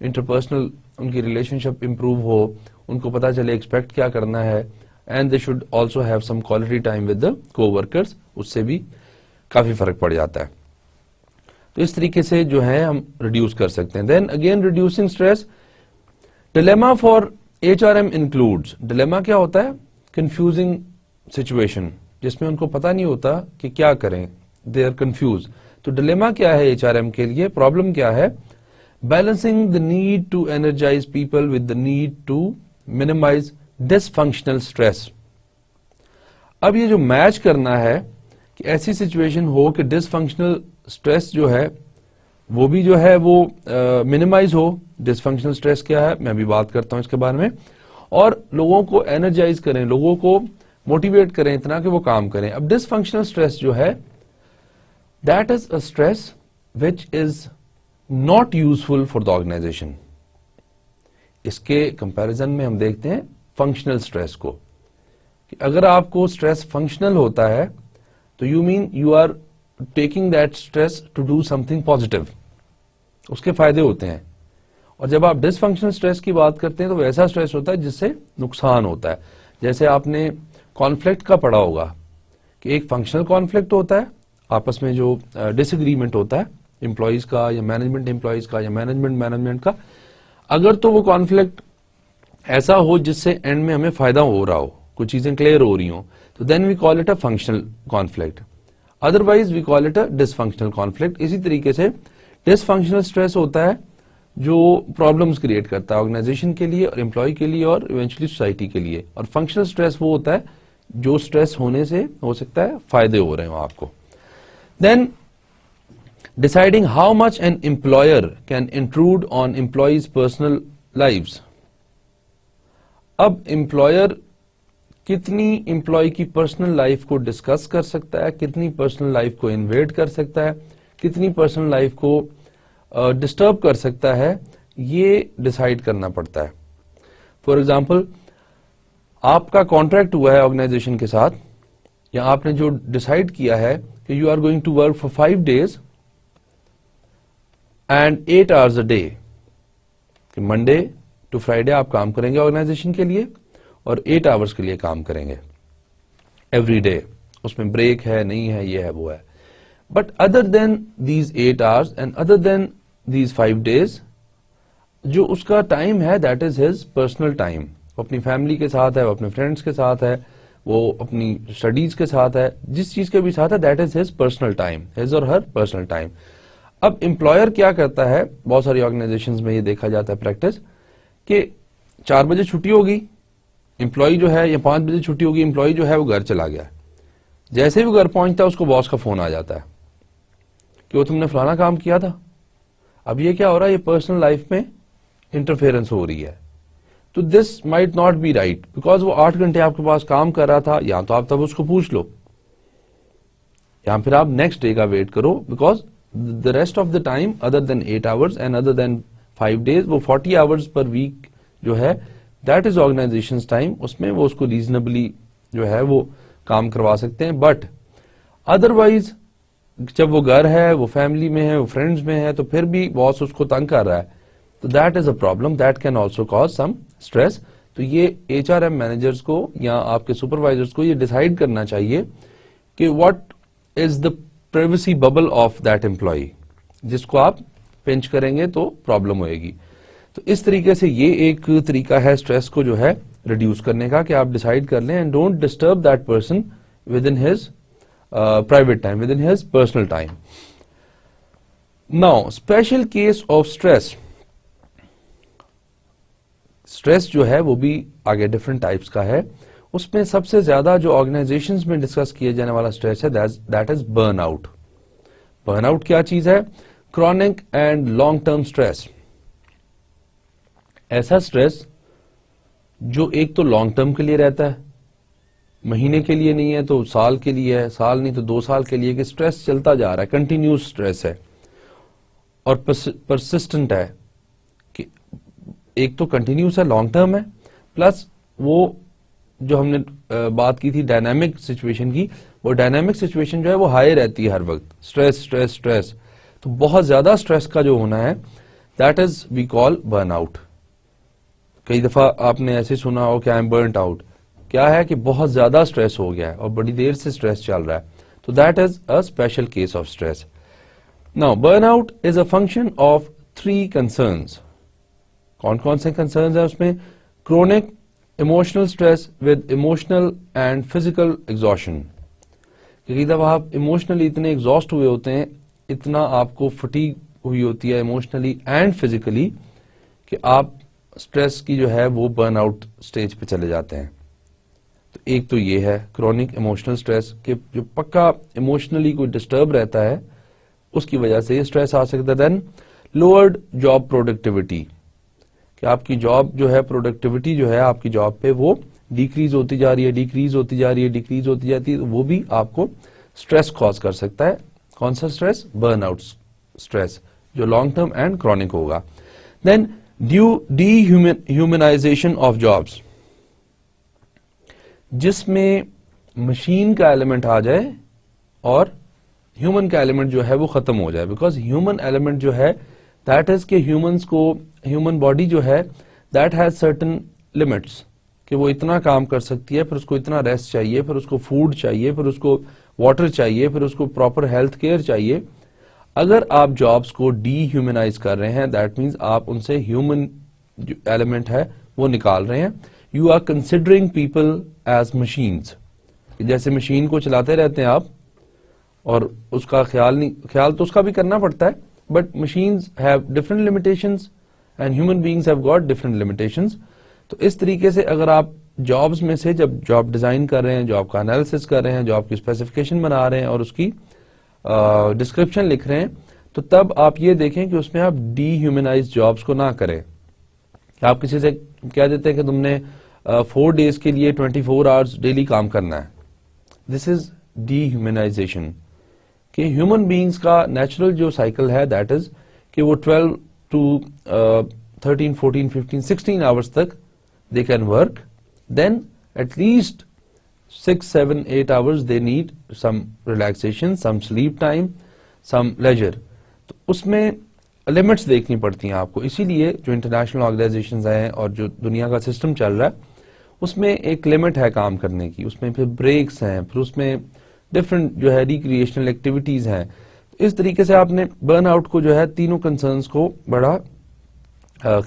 انٹرپرسنل ان کی ریلیشن شپ امپروو ہو، ان کو پتا چلے ایکسپیکٹ کیا کرنا ہے. And they should also have some quality time with the کو ورکرز، اس سے بھی کافی فرق پڑ جاتا ہے. تو اس طریقے سے جو ہے ہم ریڈیوس کر سکتے ہیں. Then again reducing stress. Dilemma for H R M includes, dilemma کیا ہوتا ہے؟ کنفیوزنگ سچویشن جس میں ان کو پتا نہیں ہوتا کہ کیا کریں، دے آر کنفیوز. تو ڈیلیما کیا ہے ایچ آر ایم کے لیے؟ پرابلم کیا ہے؟ Balancing the need to energise people with the need to minimise dysfunctional stress. اب یہ جو میچ کرنا ہے کہ ایسی سچویشن ہو کہ ڈس فنکشنل اسٹریس جو ہے وہ بھی جو ہے وہ منیمائز ہو. ڈس فنکشنل اسٹریس کیا ہے میں بھی بات کرتا ہوں اس کے بارے میں، اور لوگوں کو انرجائز کریں، لوگوں کو موٹیویٹ کریں اتنا کہ وہ کام کریں. اب ڈس فنکشنل اسٹریس جو ہے that is a stress which is not useful for the organization. اس کے کمپیرزن میں ہم دیکھتے ہیں فنکشنل اسٹریس کو، کہ اگر آپ کو اسٹریس فنکشنل ہوتا ہے تو you mean you are taking that stress to do something positive, اس کے فائدے ہوتے ہیں. اور جب آپ ڈس فنکشنل اسٹریس کی بات کرتے ہیں تو وہ ایسا اسٹریس ہوتا ہے جس سے نقصان ہوتا ہے. جیسے آپ نے کانفلکٹ کا پڑھا ہوگا کہ ایک فنکشنل کانفلکٹ ہوتا ہے، آپس میں جو ڈس اگریمنٹ ہوتا ہے امپلائیز کا یا مینجمنٹ امپلائیز کا یا مینجمنٹ کا. اگر تو وہ کانفلکٹ ایسا ہو جس سے اینڈ میں ہمیں فائدہ ہو رہا ہو، کچھ چیزیں کلیئر ہو رہی ہوں، تو then we call it a functional conflict. Otherwise we call it a dysfunctional conflict. اسی طریقے سے ڈس فنکشنل اسٹریس ہوتا ہے جو پرابلمس کریٹ کرتا ہے آرگنائزیشن کے لیے اور امپلائی کے لیے اور ایونچولی سوسائٹی کے لیے. اور فنکشنل اسٹریس وہ ہوتا ہے جو اسٹریس ہونے سے ہو سکتا ہے فائدے ہو رہے ہوں آپ کو. Then deciding how much an employer can intrude on employees personal lives. اب امپلائر کتنی امپلائی کی پرسنل لائف کو ڈسکس کر سکتا ہے، کتنی پرسنل لائف کو انویڈ کر سکتا ہے، کتنی پرسنل لائف کو ڈسٹرب کر سکتا ہے یہ ڈیسائیڈ کرنا پڑتا ہے. فار ایگزامپل آپ کا کانٹریکٹ ہوا ہے آرگنائزیشن کے ساتھ, یا آپ نے جو ڈیسائیڈ کیا ہے کہ you are going to work for 5 days and 8 hours a day, کہ منڈے ٹو فرائیڈے آپ کام کریں گے آرگنائزیشن کے لیے اور 8 hours کے لیے کام کریں گے ایوری ڈے, اس میں بریک ہے نہیں ہے یہ ہے وہ ہے. But other than these 8 hours and other than these 5 days, جو اس کا ٹائم ہے that is his personal time. وہ اپنی فیملی کے ساتھ ہے, وہ اپنے فرینڈس کے ساتھ ہے, وہ اپنی اسٹڈیز کے ساتھ ہے, جس چیز کے بھی ساتھ ہے that is his personal time, his or her personal time. اب امپلائر کیا کرتا ہے, بہت ساری آرگنائزیشنز میں یہ دیکھا جاتا ہے پریکٹس, کہ 4 بجے چھٹی ہوگی امپلائی جو ہے, یا 5 بجے چھٹی ہوگی امپلائی جو ہے وہ گھر چلا گیا. جیسے ہی وہ گھر پہنچتا ہے اس کو باس کا فون آ جاتا ہے کہ وہ تم نے فلانا کام کیا تھا. اب یہ کیا ہو رہا ہے, یہ پرسنل لائف میں انٹرفیئرنس ہو رہی ہے. تو this might not be right, because وہ 8 گھنٹے آپ کے پاس کام کر رہا تھا, یا تو آپ تب اس کو پوچھ لو, یا پھر آپ نیکسٹ ڈے کا ویٹ کرو, because the rest of the time other than 8 hours and other than 5 days, وہ 40 hours per week جو ہے that is organization's time, اس میں وہ اس کو reasonably جو ہے وہ کام کروا سکتے ہیں. بٹ ادروائز جب وہ گھر ہے, وہ فیملی میں ہے, وہ فرینڈز میں ہے, تو پھر بھی باس اس کو تنگ کر رہا ہے, تو that is a problem, that can also cause some stress. تو یہ HRM مینیجرز کو یا آپ کے سپروائزرز کو یہ ڈیسائیڈ کرنا چاہیے کہ what is the privacy bubble of that employee, جس کو آپ پنچ کریں گے تو پرابلم ہوئے گی. تو اس طریقے سے یہ ایک طریقہ ہے اسٹریس کو جو ہے ریڈیوس کرنے کا, کہ آپ ڈیسائیڈ کر لیں and don't disturb that person with in his private time, with in his personal time. Now special case of stress, stress جو ہے وہ بھی آگے ڈفرنٹ ٹائپس کا ہے. اس میں سب سے زیادہ جو آرگنائزیشنز میں ڈسکس کیا جانے والا اسٹریس ہے that is burnout. Burnout کیا چیز ہے؟ Chronic and long term stress. ایسا اسٹریس جو ایک تو لانگ ٹرم کے لیے رہتا ہے, مہینے کے لیے نہیں ہے تو سال کے لیے ہے, سال نہیں تو 2 سال کے لیے, کہ اسٹریس چلتا جا رہا ہے, کنٹینیوس اسٹریس ہے اور پرسسٹنٹ ہے. کہ ایک تو کنٹینیوس ہے, لانگ ٹرم ہے, پلس وہ جو ہم نے بات کی تھی ڈائنامک سچویشن کی, وہ ڈائنامک سچویشن جو ہے وہ ہائی رہتی ہے ہر وقت, اسٹریس اسٹریس اسٹریس. تو بہت زیادہ اسٹریس کا جو ہونا ہے that is we call burnout. کئی دفعہ آپ نے ایسے سنا ہو کہ آئی ایم برنٹ آؤٹ, کیا ہے کہ بہت زیادہ اسٹریس ہو گیا ہے اور بڑی دیر سے اسٹریس چل رہا ہے, تو that is a special case of stress. Now burnout is a function of 3 concerns. کون کون سے کنسرنز ہیں اس میں؟ Chronic emotional stress with emotional and physical exhaustion. کئی دفعہ آپ ایموشنلی اتنے ایگزاسٹ ہوئے ہوتے ہیں, اتنا آپ کو فٹیگ ہوئی ہوتی ہے ایموشنلی اینڈ فزیکلی, کہ آپ اسٹریس کی جو ہے وہ برن آؤٹ اسٹیج پہ چلے جاتے ہیں. تو ایک تو یہ ہے کرونک ایموشنل اسٹریس, کہ جو پکا ایموشنلی کوئی ڈسٹرب رہتا ہے اس کی وجہ سے یہ اسٹریس آ سکتا ہے. دین لوورڈ جاب پروڈکٹیوٹی, کہ آپ کی جاب جو ہے پروڈکٹیوٹی جو ہے آپ کی جاب پہ وہ ڈیکریز ہوتی جا رہی ہے, ڈیکریز ہوتی جا رہی ہے, ڈیکریز ہوتی جاتی ہے, وہ بھی آپ کو اسٹریس کاز کر سکتا ہے. کون سا اسٹریس؟ برن آؤٹ اسٹریس, جو لانگ ٹرم اینڈ کرونک ہوگا. دین ڈی ہیومنائزیشن آف جابس, جس میں مشین کا ایلیمنٹ آ جائے اور ہیومن کا ایلیمنٹ جو ہے وہ ختم ہو جائے. بیکاز ہیومن ایلیمنٹ جو ہے دیٹ از کہ ہیومنس کو, ہیومن باڈی جو ہے دیٹ ہیز سرٹن لمٹس, کہ وہ اتنا کام کر سکتی ہے, پھر اس کو اتنا ریسٹ چاہیے, پھر اس کو فوڈ چاہیے, پھر اس کو واٹر چاہیے, پھر اس کو پراپر ہیلتھ کیئر چاہیے. اگر آپ جابس کو ڈی ہیومنائز کر رہے ہیں دیٹ مینس آپ ان سے ہیومن جو ایلیمنٹ ہے وہ نکال رہے ہیں. You are considering people as machines, جیسے مشین کو چلاتے رہتے ہیں آپ اور اس کا خیال تو اس کا بھی کرنا پڑتا ہے, but machines have different limitations and human beings have got different limitations. تو اس طریقے سے اگر آپ جابز میں سے جب جاب ڈیزائن کر رہے ہیں, جاب کا انالیسس کر رہے ہیں, جاب کی اسپیسیفکیشن بنا رہے ہیں اور اس کی ڈسکرپشن لکھ رہے ہیں, تو تب آپ یہ دیکھیں کہ اس میں آپ ڈی ہیومنائز جابز کو نہ کریں. آپ کسی سے کہہ دیتے ہیں کہ تم نے 4 days کے لیے 24 hours ڈیلی کام کرنا ہے, دس از ڈی ہیومنائزیشن. کہ ہیومن بینگز کا نیچرل جو سائیکل ہے دیٹ از کہ وہ 12 to 13, 14, 15, 16 hours تک they can work, then at least 6, 7, 8 hours they need some relaxation, some sleep time, some leisure. تو اس میں لمٹس دیکھنی پڑتی ہیں آپ کو. اسی لیے جو انٹرنیشنل آرگنائزیشنز ہیں اور جو دنیا کا سسٹم چل رہا ہے اس میں ایک لمٹ ہے کام کرنے کی, اس میں پھر بریکس ہیں, پھر اس میں ڈفرنٹ جو ہے ریکریشنل ایکٹیویٹیز ہیں. اس طریقے سے آپ نے برن آؤٹ کو جو ہے تینوں کنسرنز کو بڑا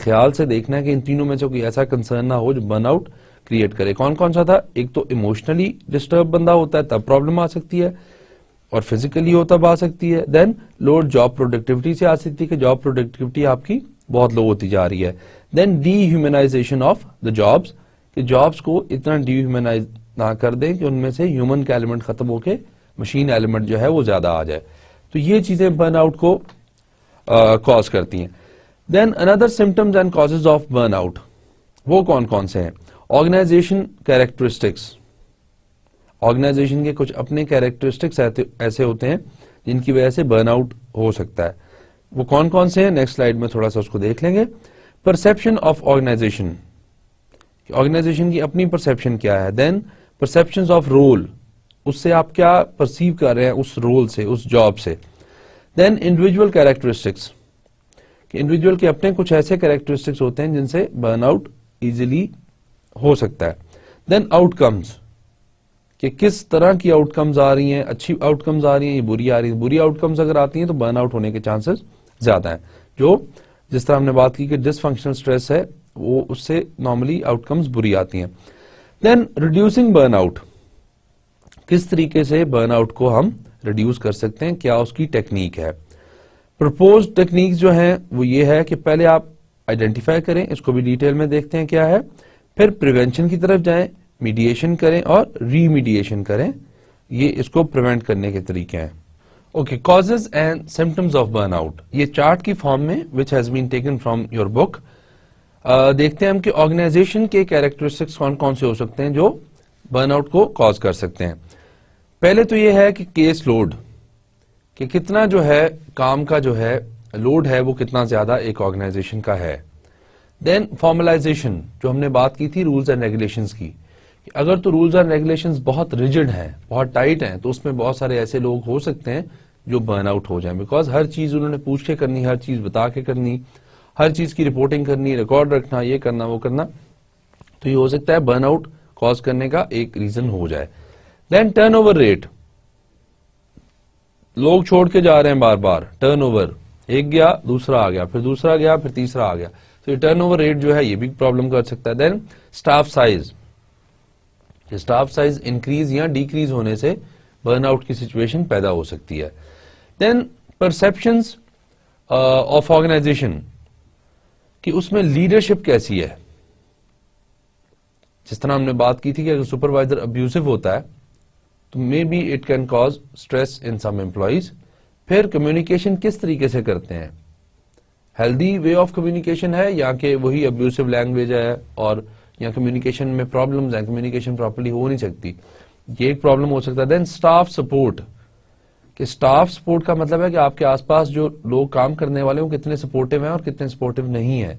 خیال سے دیکھنا ہے کہ ان تینوں میں سے کوئی ایسا کنسرن نہ ہو جو برن آؤٹ کریٹ کرے. کون کون سا تھا؟ ایک تو ایموشنلی ڈسٹرب بندہ ہوتا ہے تب پرابلم آ سکتی ہے, اور فزیکلی ہو تب آ سکتی ہے. دین لوڈ جاب پروڈکٹیوٹی سے آ سکتی ہے کہ جاب پروڈکٹیوٹی آپ کی بہت لو ہوتی جا رہی ہے. دین D humanisation of the jobs, کہ جابس کو اتنا ڈی ہیومنائز نہ کر دیں کہ ان میں سے ہیومن کا ایلیمنٹ ختم ہو کے مشین ایلیمنٹ جو ہے وہ زیادہ آ جائے. تو یہ چیزیں برن آؤٹ کو کاز کرتی ہیں. دین اندر symptoms and causes of burn out, وہ کون کون سے ہیں؟ آرگنائزیشن کیریکٹرسٹکس, آرگنائزیشن کے کچھ اپنے کیریکٹرسٹکس ایسے ہوتے ہیں جن کی وجہ سے برن آؤٹ ہو سکتا ہے. وہ کون کون سے ہیں نیکسٹ سلائیڈ میں تھوڑا سا اس کو دیکھ لیں گے. پرسپشن آف آرگنائزیشن, آرگنائزیشن کی اپنی پرسپشن کیا ہے. دین پرسپشنز آف رول, اس سے آپ کیا پرسیو کر رہے ہیں اس رول سے, اس جاب سے. دین انڈیویجول کیریکٹرسٹکس, کہ انڈیویجول کے اپنے کچھ ایسے کیریکٹرسٹکس ہوتے ہیں جن سے برن آؤٹ ایزیلی ہو سکتا ہے. دین آؤٹ کمز, کہ کس طرح کی آؤٹ کمز آ رہی ہیں, اچھی آؤٹ کمز آ رہی ہیں یا بری آ رہی ہیں. بری آؤٹ کمز اگر آتی ہیں تو برن آؤٹ ہونے کے چانسز زیادہ ہیں. جو جس طرح ہم نے بات کی کہ ڈس فنکشنل اسٹریس ہے وہ اس سے نارملی آؤٹ کمز بری آتی ہیں. دین ریڈیوسنگ برن آؤٹ, کس طریقے سے برن آؤٹ کو ہم ریڈیوس کر سکتے ہیں, کیا اس کی ٹیکنیک ہے. پرپوز ٹیکنیک جو ہیں وہ یہ ہے کہ پہلے آپ آئیڈینٹیفائی کریں, اس کو بھی ڈیٹیل میں دیکھتے ہیں کیا ہے, پھر پریونشن کی طرف جائیں, میڈیشن کریں اور ریمیڈیشن کریں. یہ اس کو پریونٹ کرنے کے طریقے ہیں. Okay, causes and symptoms of burn out, یہ چارٹ کی فارم میں which has been taken from your book. دیکھتے ہیں ہم کہ آرگنائزیشن کے کیریکٹرسٹکس کون کون سے ہو سکتے ہیں جو برن آؤٹ کو کاز کر سکتے ہیں. پہلے تو یہ ہے کہ کیس لوڈ, کہ کتنا جو ہے کام کا جو ہے لوڈ ہے وہ کتنا زیادہ ایک آرگنائزیشن کا ہے. دین فارملائزیشن, جو ہم نے بات کی تھی رولز اینڈ ریگولیشنز کی, کہ اگر تو رولز اینڈ ریگولیشنز بہت ریجڈ ہیں, بہت ٹائٹ ہیں, تو اس میں بہت سارے ایسے لوگ ہو سکتے ہیں جو برن آؤٹ ہو جائیں, بیکاز ہر چیز انہوں نے پوچھ کے کرنی, ہر چیز بتا کے کرنی, ہر چیز کی رپورٹنگ کرنی, ریکارڈ رکھنا, یہ کرنا وہ کرنا, تو یہ ہو سکتا ہے برن آؤٹ کاز کرنے کا ایک ریزن ہو جائے. دین ٹرن اوور ریٹ, لوگ چھوڑ کے جا رہے ہیں بار بار, ٹرن اوور, ایک گیا دوسرا آ گیا, پھر دوسرا گیا پھر تیسرا آ گیا, تو یہ ٹرن اوور ریٹ جو ہے یہ بھی پرابلم کر سکتا ہے. Then staff size, staff size increase یا ڈیکریز ہونے سے برن آؤٹ کی سچویشن پیدا ہو سکتی ہے. دین پرسپشنز آف آرگنائزیشن, کہ اس میں لیڈرشپ کیسی ہے. جس طرح ہم نے بات کی تھی کہ اگر سپروائزر ابیوسو ہوتا ہے تو may be it can cause stress in some employees. پھر کمیونیکیشن کس طریقے سے کرتے ہیں, ہیلدی وے آف کمیونیکیشن ہے یا کہ وہی ابیوسو لینگویج ہے, اور یا کمیونیکیشن میں پرابلمز ہیں, کمیونیکیشن پراپرلی ہو نہیں سکتی, یہ ایک پرابلم ہو سکتا ہے. دین اسٹاف سپورٹ, کہ اسٹاف سپورٹ کا مطلب ہے کہ آپ کے آس پاس جو لوگ کام کرنے والے وہ کتنے سپورٹو ہیں اور کتنے سپورٹو نہیں ہیں.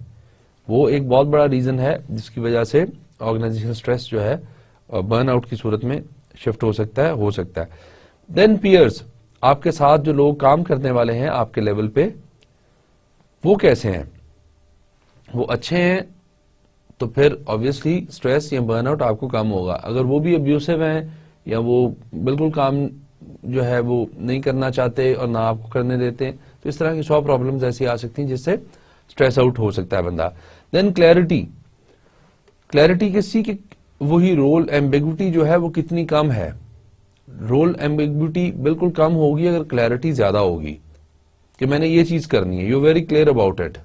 وہ ایک بہت بڑا ریزن ہے جس کی وجہ سے آرگنائزیشن اسٹریس جو ہے برن آؤٹ کی صورت میں شفٹ ہو سکتا ہے. دین پیئرز, آپ کے ساتھ جو لوگ کام کرنے والے ہیں آپ کے لیول پہ وہ کیسے ہیں, وہ اچھے ہیں تو پھر obviously اسٹریس یا برن آؤٹ آپ کو کم ہوگا. اگر وہ بھی ابیوسو ہیں یا وہ بالکل کام جو ہے وہ نہیں کرنا چاہتے اور نہ آپ کو کرنے دیتے, تو اس طرح کی 100 پرابلمز ایسی آ سکتی ہیں جس سے اسٹریس آؤٹ ہو سکتا ہے بندہ. دین کلیئرٹی, کلیئرٹی کسی کی, وہی رول ایمبیگوٹی جو ہے وہ کتنی کم ہے. رول ایمبیگوٹی بالکل کم ہوگی اگر کلیئرٹی زیادہ ہوگی کہ میں نے یہ چیز کرنی ہے, you very clear about it,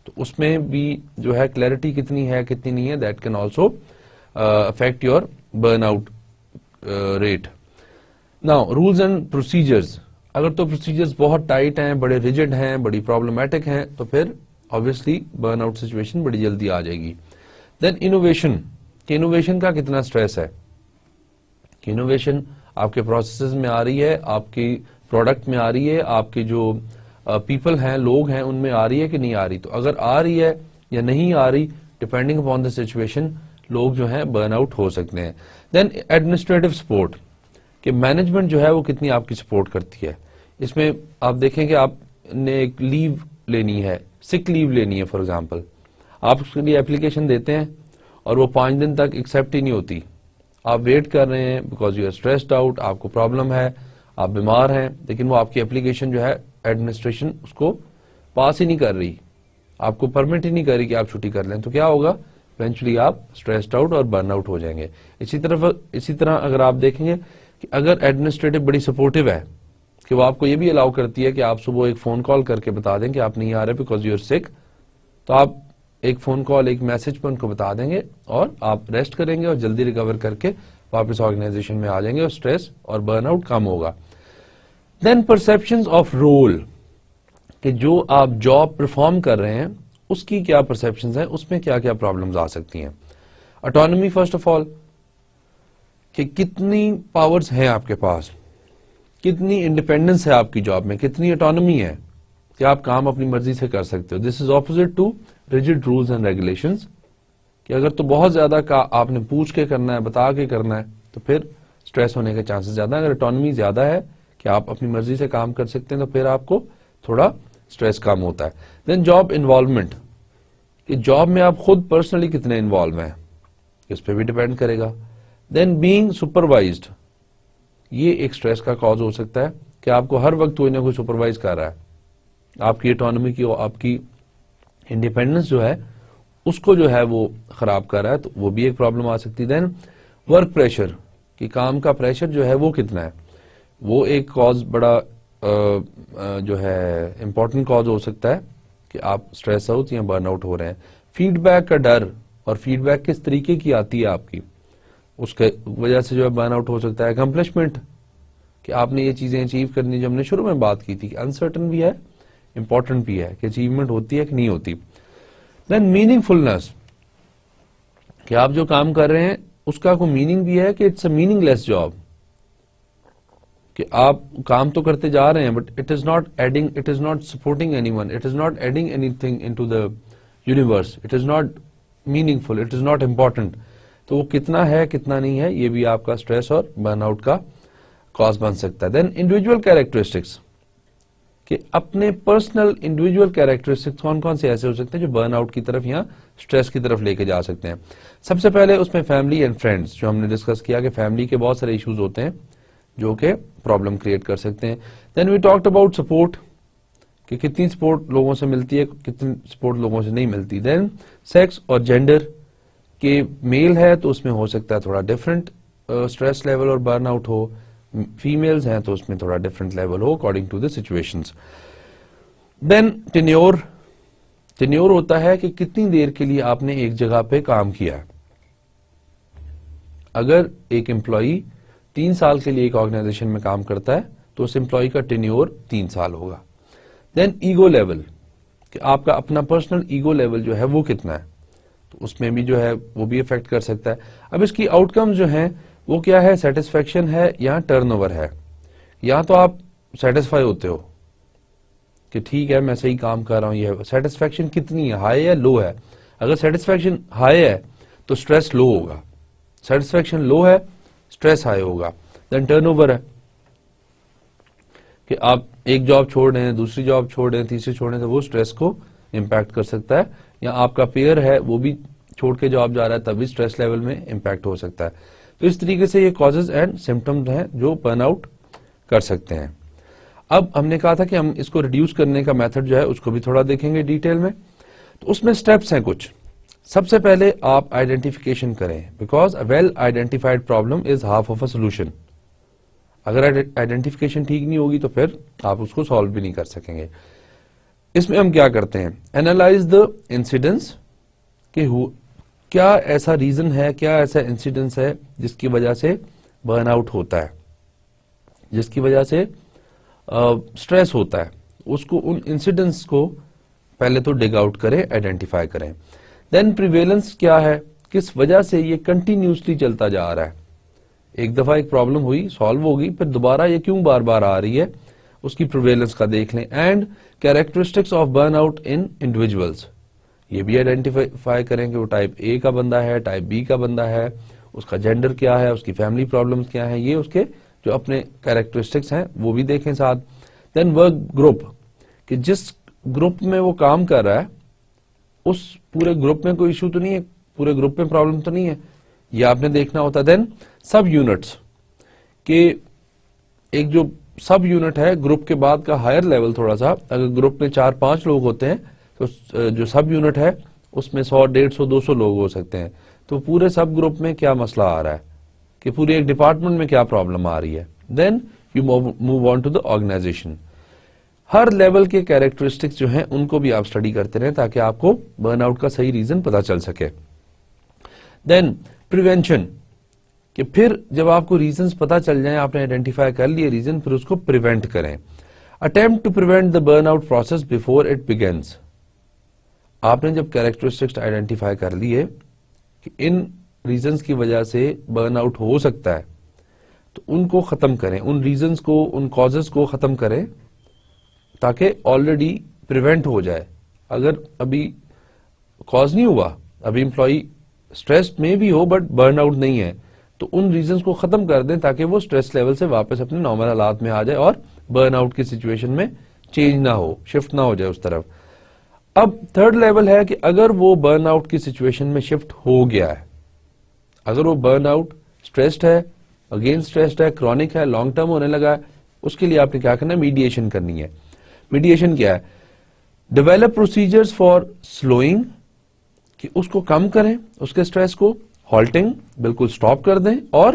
تو اس میں بھی جو ہے کلیئرٹی کتنی ہے کتنی نہیں ہے, that can also affect your burnout rate. Now rules and procedures, اگر تو پروسیجرز بہت ٹائٹ ہیں, بڑے ریجڈ ہیں, بڑی پرابلمٹک ہیں, تو پھر obviously برن آؤٹ سچویشن بڑی جلدی آ جائے گی. دین انوویشن, کہ انوویشن کا کتنا اسٹریس ہے, کہ انوویشن آپ کے پروسیسز میں آ رہی ہے, آپ کی پروڈکٹ میں آ رہی ہے, آپ کی جو
پیپل ہیں, لوگ ہیں, ان میں آ رہی ہے کہ نہیں آ رہی. تو اگر آ رہی ہے یا نہیں آ رہی, ڈپینڈنگ اپون دا سچویشن, لوگ جو ہیں برن آؤٹ ہو سکتے ہیں. دین ایڈمنسٹریٹو سپورٹ, کہ مینجمنٹ جو ہے وہ کتنی آپ کی سپورٹ کرتی ہے. اس میں آپ دیکھیں کہ آپ نے ایک لیو لینی ہے, سک لیو لینی ہے فار ایگزامپل, آپ اس کے لیے اپلیکیشن دیتے ہیں اور وہ 5 دن تک ایکسیپٹ ہی نہیں ہوتی. آپ ویٹ کر رہے ہیں because you are stressed out, آپ کو پرابلم ہے, آپ بیمار ہیں, لیکن وہ آپ کی اپلیکیشن جو ہے ایڈمنسٹریشن اس کو پاس ہی نہیں کر رہی, آپ کو پرمٹ ہی نہیں کر رہی کہ آپ چھٹی کر لیں. تو کیا ہوگا, ایونچولی آپ اسٹریسڈ آؤٹ اور برن آؤٹ ہو جائیں گے. اسی طرح اگر آپ دیکھیں گے کہ اگر ایڈمنسٹریٹو بڑی سپورٹو ہے کہ وہ آپ کو یہ بھی الاؤ کرتی ہے کہ آپ صبح ایک فون کال کر کے بتا دیں کہ آپ نہیں آ رہے بیکاز یو آر سک, تو آپ ایک فون کال, ایک میسج پہ ان کو بتا دیں گے اور آپ ریسٹ کریں گے اور جلدی ریکور کر کے واپس آرگنائزیشن میں آ جائیں گے اور اسٹریس اور برن آؤٹ کم ہوگا. دین پرسپشنز آف رول, کہ جو آپ جاب پرفارم کر رہے ہیں اس کی کیا پرسپشنز ہیں, اس میں کیا کیا پرابلمز آ سکتی ہیں. اٹانومی فرسٹ آف آل, کہ کتنی پاورز ہیں آپ کے پاس, کتنی انڈیپینڈنس ہے آپ کی جاب میں, کتنی اٹانومی ہے کہ آپ کام اپنی مرضی سے کر سکتے ہو. This is opposite to rigid rules and regulations, کہ اگر تو بہت زیادہ آپ نے پوچھ کے کرنا ہے, بتا کے کرنا ہے, تو پھر اسٹریس ہونے کے چانسز زیادہ ہیں. اگر اٹانومی زیادہ ہے کہ آپ اپنی مرضی سے کام کر سکتے ہیں تو پھر آپ کو تھوڑا اسٹریس کم ہوتا ہے. دین جاب انوالومنٹ, کہ جاب میں آپ خود پرسنلی کتنے انوالو ہیں, اس پہ بھی ڈیپینڈ کرے گا. دین بینگ سپروائزڈ, یہ ایک اسٹریس کا کاز ہو سکتا ہے کہ آپ کو ہر وقت کوئی نہ کوئی سپروائز کر رہا ہے, آپ کی اٹانومی کی, آپ کی انڈیپینڈنس جو ہے اس کو جو ہے وہ خراب کر رہا ہے, تو وہ بھی ایک پرابلم آ سکتی ہے. دین ورک پریشر, کہ کام کا پریشر جو ہے وہ کتنا ہے, وہ ایک کاز بڑا جو ہے امپورٹنٹ کاز ہو سکتا ہے کہ آپ اسٹریس آؤٹ یا برن آؤٹ ہو رہے ہیں. فیڈ بیک کا ڈر, اور فیڈ بیک کس طریقے کی آتی ہے آپ کی, اس کے وجہ سے جو ہے برن آؤٹ ہو سکتا ہے. اکمپلشمنٹ, کہ آپ نے یہ چیزیں اچیو کرنی, جو ہم نے شروع میں بات کی تھی کہ انسرٹن بھی ہے, امپورٹنٹ بھی ہے کہ اچیومنٹ ہوتی ہے کہ نہیں ہوتی. دین میننگ فلنس, کہ آپ جو کام کر رہے ہیں اس کا کوئی میننگ بھی ہے کہ it's a meaningless job, کہ آپ کام تو کرتے جا رہے ہیں but it is not adding, it is not supporting anyone, it is not adding anything into the universe, it is not meaningful, it is not important. تو وہ کتنا ہے کتنا نہیں ہے, یہ بھی آپ کا اسٹریس اور برن آؤٹ کا کاز بن سکتا ہے. دین انڈیویجول کیریکٹرسٹکس, کہ اپنے پرسنل انڈیویجول کیریکٹرسٹکس کون کون سے ایسے ہو سکتے ہیں جو برن آؤٹ کی طرف یا اسٹریس کی طرف لے کے جا سکتے ہیں. سب سے پہلے اس میں فیملی اینڈ فرینڈس, جو ہم نے ڈسکس کیا کہ فیملی کے بہت سارے ایشوز ہوتے ہیں جو کہ پرابلم کریٹ کر سکتے ہیں. دین وی ٹاکڈ اباؤٹ سپورٹ, کہ کتنی سپورٹ لوگوں سے ملتی ہے, کتنی سپورٹ لوگوں سے نہیں ملتی. دین سیکس اور جینڈر, کہ میل ہے تو اس میں ہو سکتا ہے تھوڑا ڈفرنٹ اسٹریس لیول اور برن آؤٹ ہو, فیمیلز ہیں تو اس میں تھوڑا ڈفرنٹ لیول ہو according to the situations. Then tenure, tenure ہوتا ہے کہ کتنی دیر کے لیے آپ نے ایک جگہ پہ کام کیا ہے. اگر ایک امپلائی 3 سال کے لیے ایک آرگنائزیشن میں کام کرتا ہے تو اس امپلائی کا ٹینیور 3 سال ہوگا. دین ایگو لیول, کہ آپ کا اپنا پرسنل ایگو لیول جو ہے وہ کتنا ہے, تو اس میں بھی جو ہے وہ بھی افیکٹ کر سکتا ہے. اب اس کی آؤٹ کمز جو ہیں وہ کیا ہے, سیٹسفیکشن ہے یا ٹرن اوور ہے. یا تو آپ سیٹسفائی ہوتے ہو کہ ٹھیک ہے میں صحیح کام کر رہا ہوں, یہ سیٹسفیکشن کتنی ہے, ہائی ہے لو ہے. اگر سیٹسفیکشن ہائی ہے تو اسٹریس لو ہوگا, سیٹسفیکشن لو ہے اسٹریس ہائی ہوگا. دین ٹرن اوور ہے کہ آپ ایک جاب چھوڑ رہے ہیں, دوسری جاب چھوڑ رہے ہیں, تیسری چھوڑ رہے ہیں, تو وہ اسٹریس کو امپیکٹ کر سکتا ہے. یا آپ کا پیئر ہے وہ بھی چھوڑ کے جاب جا رہا ہے, تب بھی اسٹریس لیول میں امپیکٹ ہو سکتا ہے. تو اس طریقے سے یہ کازز اینڈ سمپٹمز ہیں جو برن آؤٹ کر سکتے ہیں. اب ہم نے کہا تھا کہ ہم اس کو ریڈیوس کرنے کا میتھڈ جو ہے اس کو بھی تھوڑا دیکھیں گے ڈیٹیل میں. تو اس میں سٹیپس ہیں کچھ. سب سے پہلے آپ آئیڈینٹیفیکیشن کریں, because a well identified problem is half of a solution. اگر آئیڈینٹیفیکیشن ٹھیک نہیں ہوگی تو پھر آپ اس کو سالو بھی نہیں کر سکیں گے. اس میں ہم کیا کرتے ہیں, اینالائز دا انسیڈنس, کہ کیا ایسا ریزن ہے, کیا ایسا انسیڈنس ہے جس کی وجہ سے برن آؤٹ ہوتا ہے, جس کی وجہ سے اسٹریس ہوتا ہے. اس کو, ان انسیڈنس کو پہلے تو ڈگ آؤٹ کریں, آئیڈینٹیفائی کریں. دین پریویلنس کیا ہے, کس وجہ سے یہ کنٹینیوسلی چلتا جا رہا ہے. ایک دفعہ ایک پرابلم ہوئی, سالو ہوگی, پھر دوبارہ یہ کیوں بار بار آ رہی ہے, اس کی پرویلنس کا دیکھ لیں. And characteristics of burn out in individuals, یہ بھی آئیڈینٹیفائی کریں کہ وہ ٹائپ اے کا بندہ ہے, ٹائپ بی کا بندہ ہے, اس کا جینڈر کیا ہے, اس کی فیملی پرابلمس کیا ہیں, یہ اس کے جو اپنے کیریکٹرسٹکس ہیں وہ بھی دیکھیں ساتھ. دین ورک گروپ, کہ جس گروپ میں وہ کام کر رہا ہے اس پورے گروپ میں کوئی ایشو تو نہیں ہے, پورے گروپ میں پرابلم تو نہیں ہے, یہ آپ نے دیکھنا ہوتا. دین سب یونٹس, کہ ایک جو سب یونٹ ہے گروپ کے بعد کا ہائر لیول تھوڑا سا, اگر گروپ میں 4-5 لوگ ہوتے ہیں تو جو سب یونٹ ہے اس میں 100, 150, 200 لوگ ہو سکتے ہیں. تو پورے سب گروپ میں کیا مسئلہ آ رہا ہے, کہ پورے ایک ڈپارٹمنٹ میں کیا پرابلم آ رہی ہے. Then you move on to the organisation. ہر لیول کے کیریکٹرسٹکس جو ہیں ان کو بھی آپ اسٹڈی کرتے رہیں تاکہ آپ کو برن آؤٹ کا صحیح ریزن پتا چل سکے. دین پریونشن, کہ پھر جب آپ کو ریزنز پتا چل جائیں, آپ نے آئیڈینٹیفائی کر لیے ریزن, پھر اس کو پریونٹ کریں. Attempt to prevent the burn out process before it begins. آپ نے جب کیریکٹرسٹکس آئیڈینٹیفائی کر لیے کہ ان ریزنز کی وجہ سے برن آؤٹ ہو سکتا ہے, تو ان کو ختم کریں, ان ریزنز کو, ان کازز کو ختم کریں تاکہ آلریڈی پریونٹ ہو جائے. اگر ابھی کاز نہیں ہوا, ابھی امپلائی اسٹریس میں بھی ہو بٹ برن آؤٹ نہیں ہے, تو ان ریزنز کو ختم کر دیں تاکہ وہ اسٹریس لیول سے واپس اپنے نارمل حالات میں آ جائے اور برن آؤٹ کی سچویشن میں چینج نہ ہو, شفٹ نہ ہو جائے اس طرف. اب تھرڈ لیول ہے کہ اگر وہ برن آؤٹ کی سچویشن میں شفٹ ہو گیا ہے, اگر وہ برن آؤٹ اسٹریسڈ ہے, اگین اسٹریسڈ ہے, کرونک ہے, لانگ ٹرم ہونے لگا ہے, اس کے لیے آپ نے کیا کرنا ہے, میڈیشن کرنی ہے. میڈیشن کیا ہے, ڈیولپ پروسیجرز فار سلوئنگ, کہ اس کو کم کریں, اس کے اسٹریس کو, ہالٹنگ بالکل سٹاپ کر دیں, اور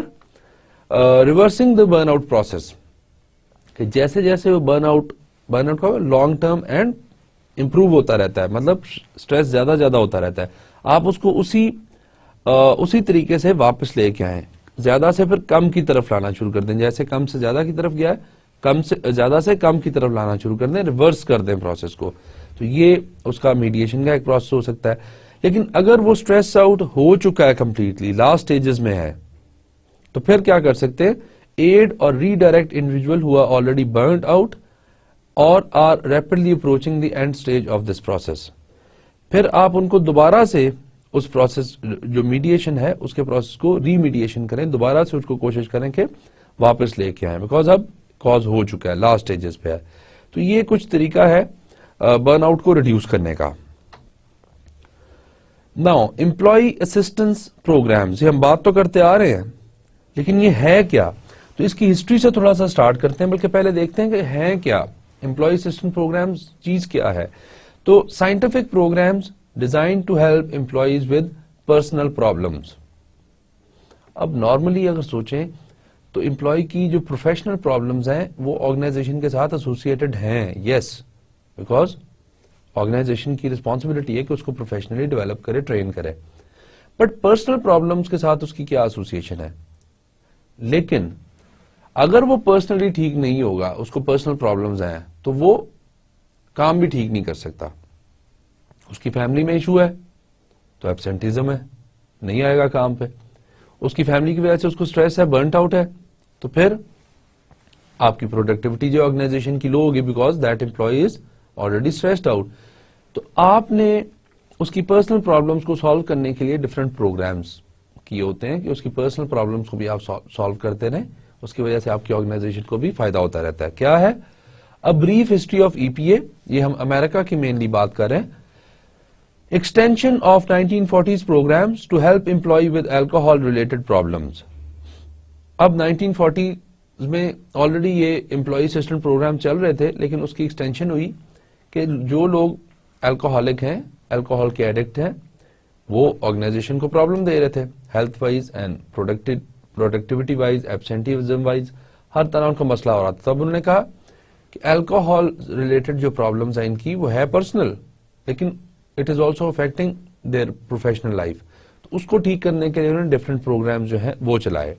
reversing the burn out process, کہ جیسے جیسے وہ برن آؤٹ کا لانگ ٹرم اینڈ امپروو ہوتا رہتا ہے, مطلب اسٹریس زیادہ زیادہ ہوتا رہتا ہے, آپ اس کو اسی طریقے سے واپس لے کے آئیں, زیادہ سے پھر کم کی طرف لانا شروع کر دیں, جیسے کم سے زیادہ کی طرف گیا ہے, کم سے زیادہ سے کم کی طرف لانا شروع کر دیں, ریورس کر دیں پروسیس کو. تو یہ اس کا میڈیشن کا ایک پروسیس ہو سکتا ہے. لیکن اگر وہ اسٹریس آؤٹ ہو چکا ہے کمپلیٹلی, لاسٹ اسٹیجز میں ہے, تو پھر کیا کر سکتے ہیں, ایڈ اور redirect individual who are already burned out اور are rapidly approaching the end stage of this process. پھر آپ ان کو دوبارہ سے اس پروسیس جو میڈیشن ہے اس کے پروسیس کو ری میڈیشن کریں, دوبارہ سے اس کو کوشش کریں کہ واپس لے کے آئیں, بیکاز اب کاز ہو چکا ہے, لاسٹ اسٹیجز پہ ہے. تو یہ کچھ طریقہ ہے برن آؤٹ کو ریڈیوس کرنے کا. ناؤ امپلائی اسسٹنس پروگرامز, یہ ہم بات تو کرتے آ رہے ہیں لیکن یہ ہے کیا, تو اس کی ہسٹری سے تھوڑا سا سٹارٹ کرتے ہیں, بلکہ پہلے دیکھتے ہیں کہ ہے کیا امپلائی اسسٹنس پروگرامز, چیز کیا ہے. تو scientific programs design to help employees with personal problems. اب نارملی اگر سوچیں تو امپلائی کی جو پروفیشنل پرابلمز ہیں وہ آرگنائزیشن کے ساتھ ایسوسیٹڈ ہیں, یس, بیکاز آرگنائزیشن کی ریسپانسبلٹی ہے کہ اس کو پروفیشنلی ڈیولپ کرے, ٹرین کرے. بٹ پرسنل پرابلمز کے ساتھ اس کی کیا ایسوسیشن ہے. لیکن اگر وہ پرسنلی ٹھیک نہیں ہوگا, اس کو پرسنل پرابلمز ہیں, تو وہ کام بھی ٹھیک نہیں کر سکتا. اس کی فیملی میں ایشو ہے تو ایبسینٹیزم ہے, نہیں آئے گا کام پہ. اس کی فیملی کی وجہ سے اس کو اسٹریس ہے, برنٹ آؤٹ ہے, تو پھر آپ کی پروڈکٹیوٹی جو آرگنائزیشن کی لو ہوگی, because that employee is already stressed out. تو آپ نے اس کی پرسنل پرابلمس کو سالو کرنے کے لیے ڈفرنٹ پروگرامس کیے ہوتے ہیں کہ اس کی پرسنل پرابلمس کو بھی آپ سالو کرتے رہیں, اس کی وجہ سے آپ کی آرگنائزیشن کو بھی فائدہ ہوتا رہتا ہے. کیا ہے ا بریف ہسٹری آف ای پی اے, یہ ہم امریکہ کی مینلی بات کر رہے ہیں. Extension of 1940s programs to help employee with alcohol related problems. اب 1940s میں آلریڈی یہ امپلائی اسسٹنٹ پروگرام چل رہے تھے, لیکن اس کی ایکسٹینشن ہوئی کہ جو لوگ الکوہولک ہیں, الکوہول کے ایڈکٹ ہیں, وہ آرگنائزیشن کو پرابلم دے رہے تھے, health wise and productivity wise, absenteeism wise, ہر طرح کا مسئلہ ہو رہا تھا. تب انہوں نے کہا کہ الکوہول ریلیٹڈ جو پرابلمز ہیں ان کی وہ ہے پرسنل, لیکن it is also affecting their professional life. تو اس کو ٹھیک کرنے کے لیے انہوں نے ڈفرنٹ پروگرام جو ہیں وہ چلائے.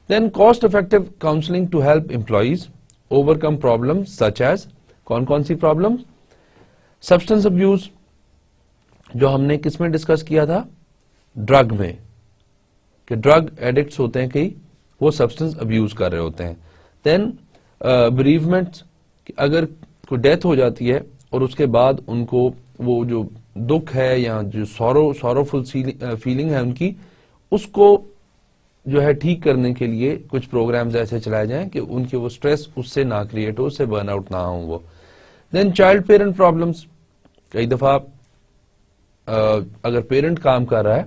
Then cost effective counselling to help employees overcome problem such as, کون سی پرابلم, سبسٹنس ابیوز, جو ہم نے کس میں ڈسکس کیا تھا, ڈرگ میں, کہ ڈرگ ایڈکٹس ہوتے ہیں کئی, وہ سبسٹنس ابیوز کر رہے ہوتے ہیں. دین بریومنٹ, کہ اگر کوئی ڈیتھ ہو جاتی ہے اور اس کے بعد ان کو وہ جو دکھ ہے یا جو سوروفل فیلنگ ہے ان کی، اس کو جو ہے ٹھیک کرنے کے لیے کچھ پروگرامز ایسے چلائے جائیں کہ ان کے وہ سٹریس اس سے نہ کریٹ ہو، اس سے برن آؤٹ نہ ہوں وہ. دین چائلڈ پیرنٹ پرابلمس. کئی دفعہ اگر پیرنٹ کام کر رہا ہے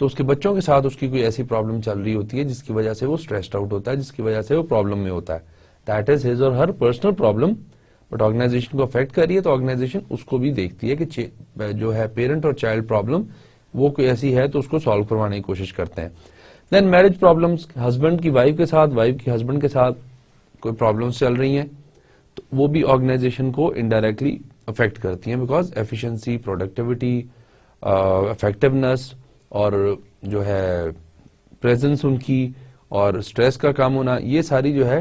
تو اس کے بچوں کے ساتھ اس کی کوئی ایسی پرابلم چل رہی ہوتی ہے جس کی وجہ سے وہ اسٹریسڈ آؤٹ ہوتا ہے، جس کی وجہ سے وہ پرابلم میں ہوتا ہے. That is his or her personal problem, but organization کو افیکٹ کر رہی ہے تو آرگنائزیشن اس کو بھی دیکھتی ہے کہ جو ہے پیرنٹ اور چائلڈ پرابلم وہ کوئی ایسی ہے تو اس کو سالو کروانے کی کوشش کرتے ہیں. دین میرج پرابلمس. ہسبینڈ کی وائف کے ساتھ، وائف کی ہسبینڈ کے ساتھ کوئی پرابلمس چل رہی ہیں تو وہ بھی آرگنائزیشن کو انڈائریکٹلی افیکٹ کرتی ہیں، بیکاز ایفیشنسی، پروڈکٹیوٹی، افیکٹونیس اور جو ہے پریزنس ان کی اور اسٹریس کا کم ہونا، یہ ساری جو ہے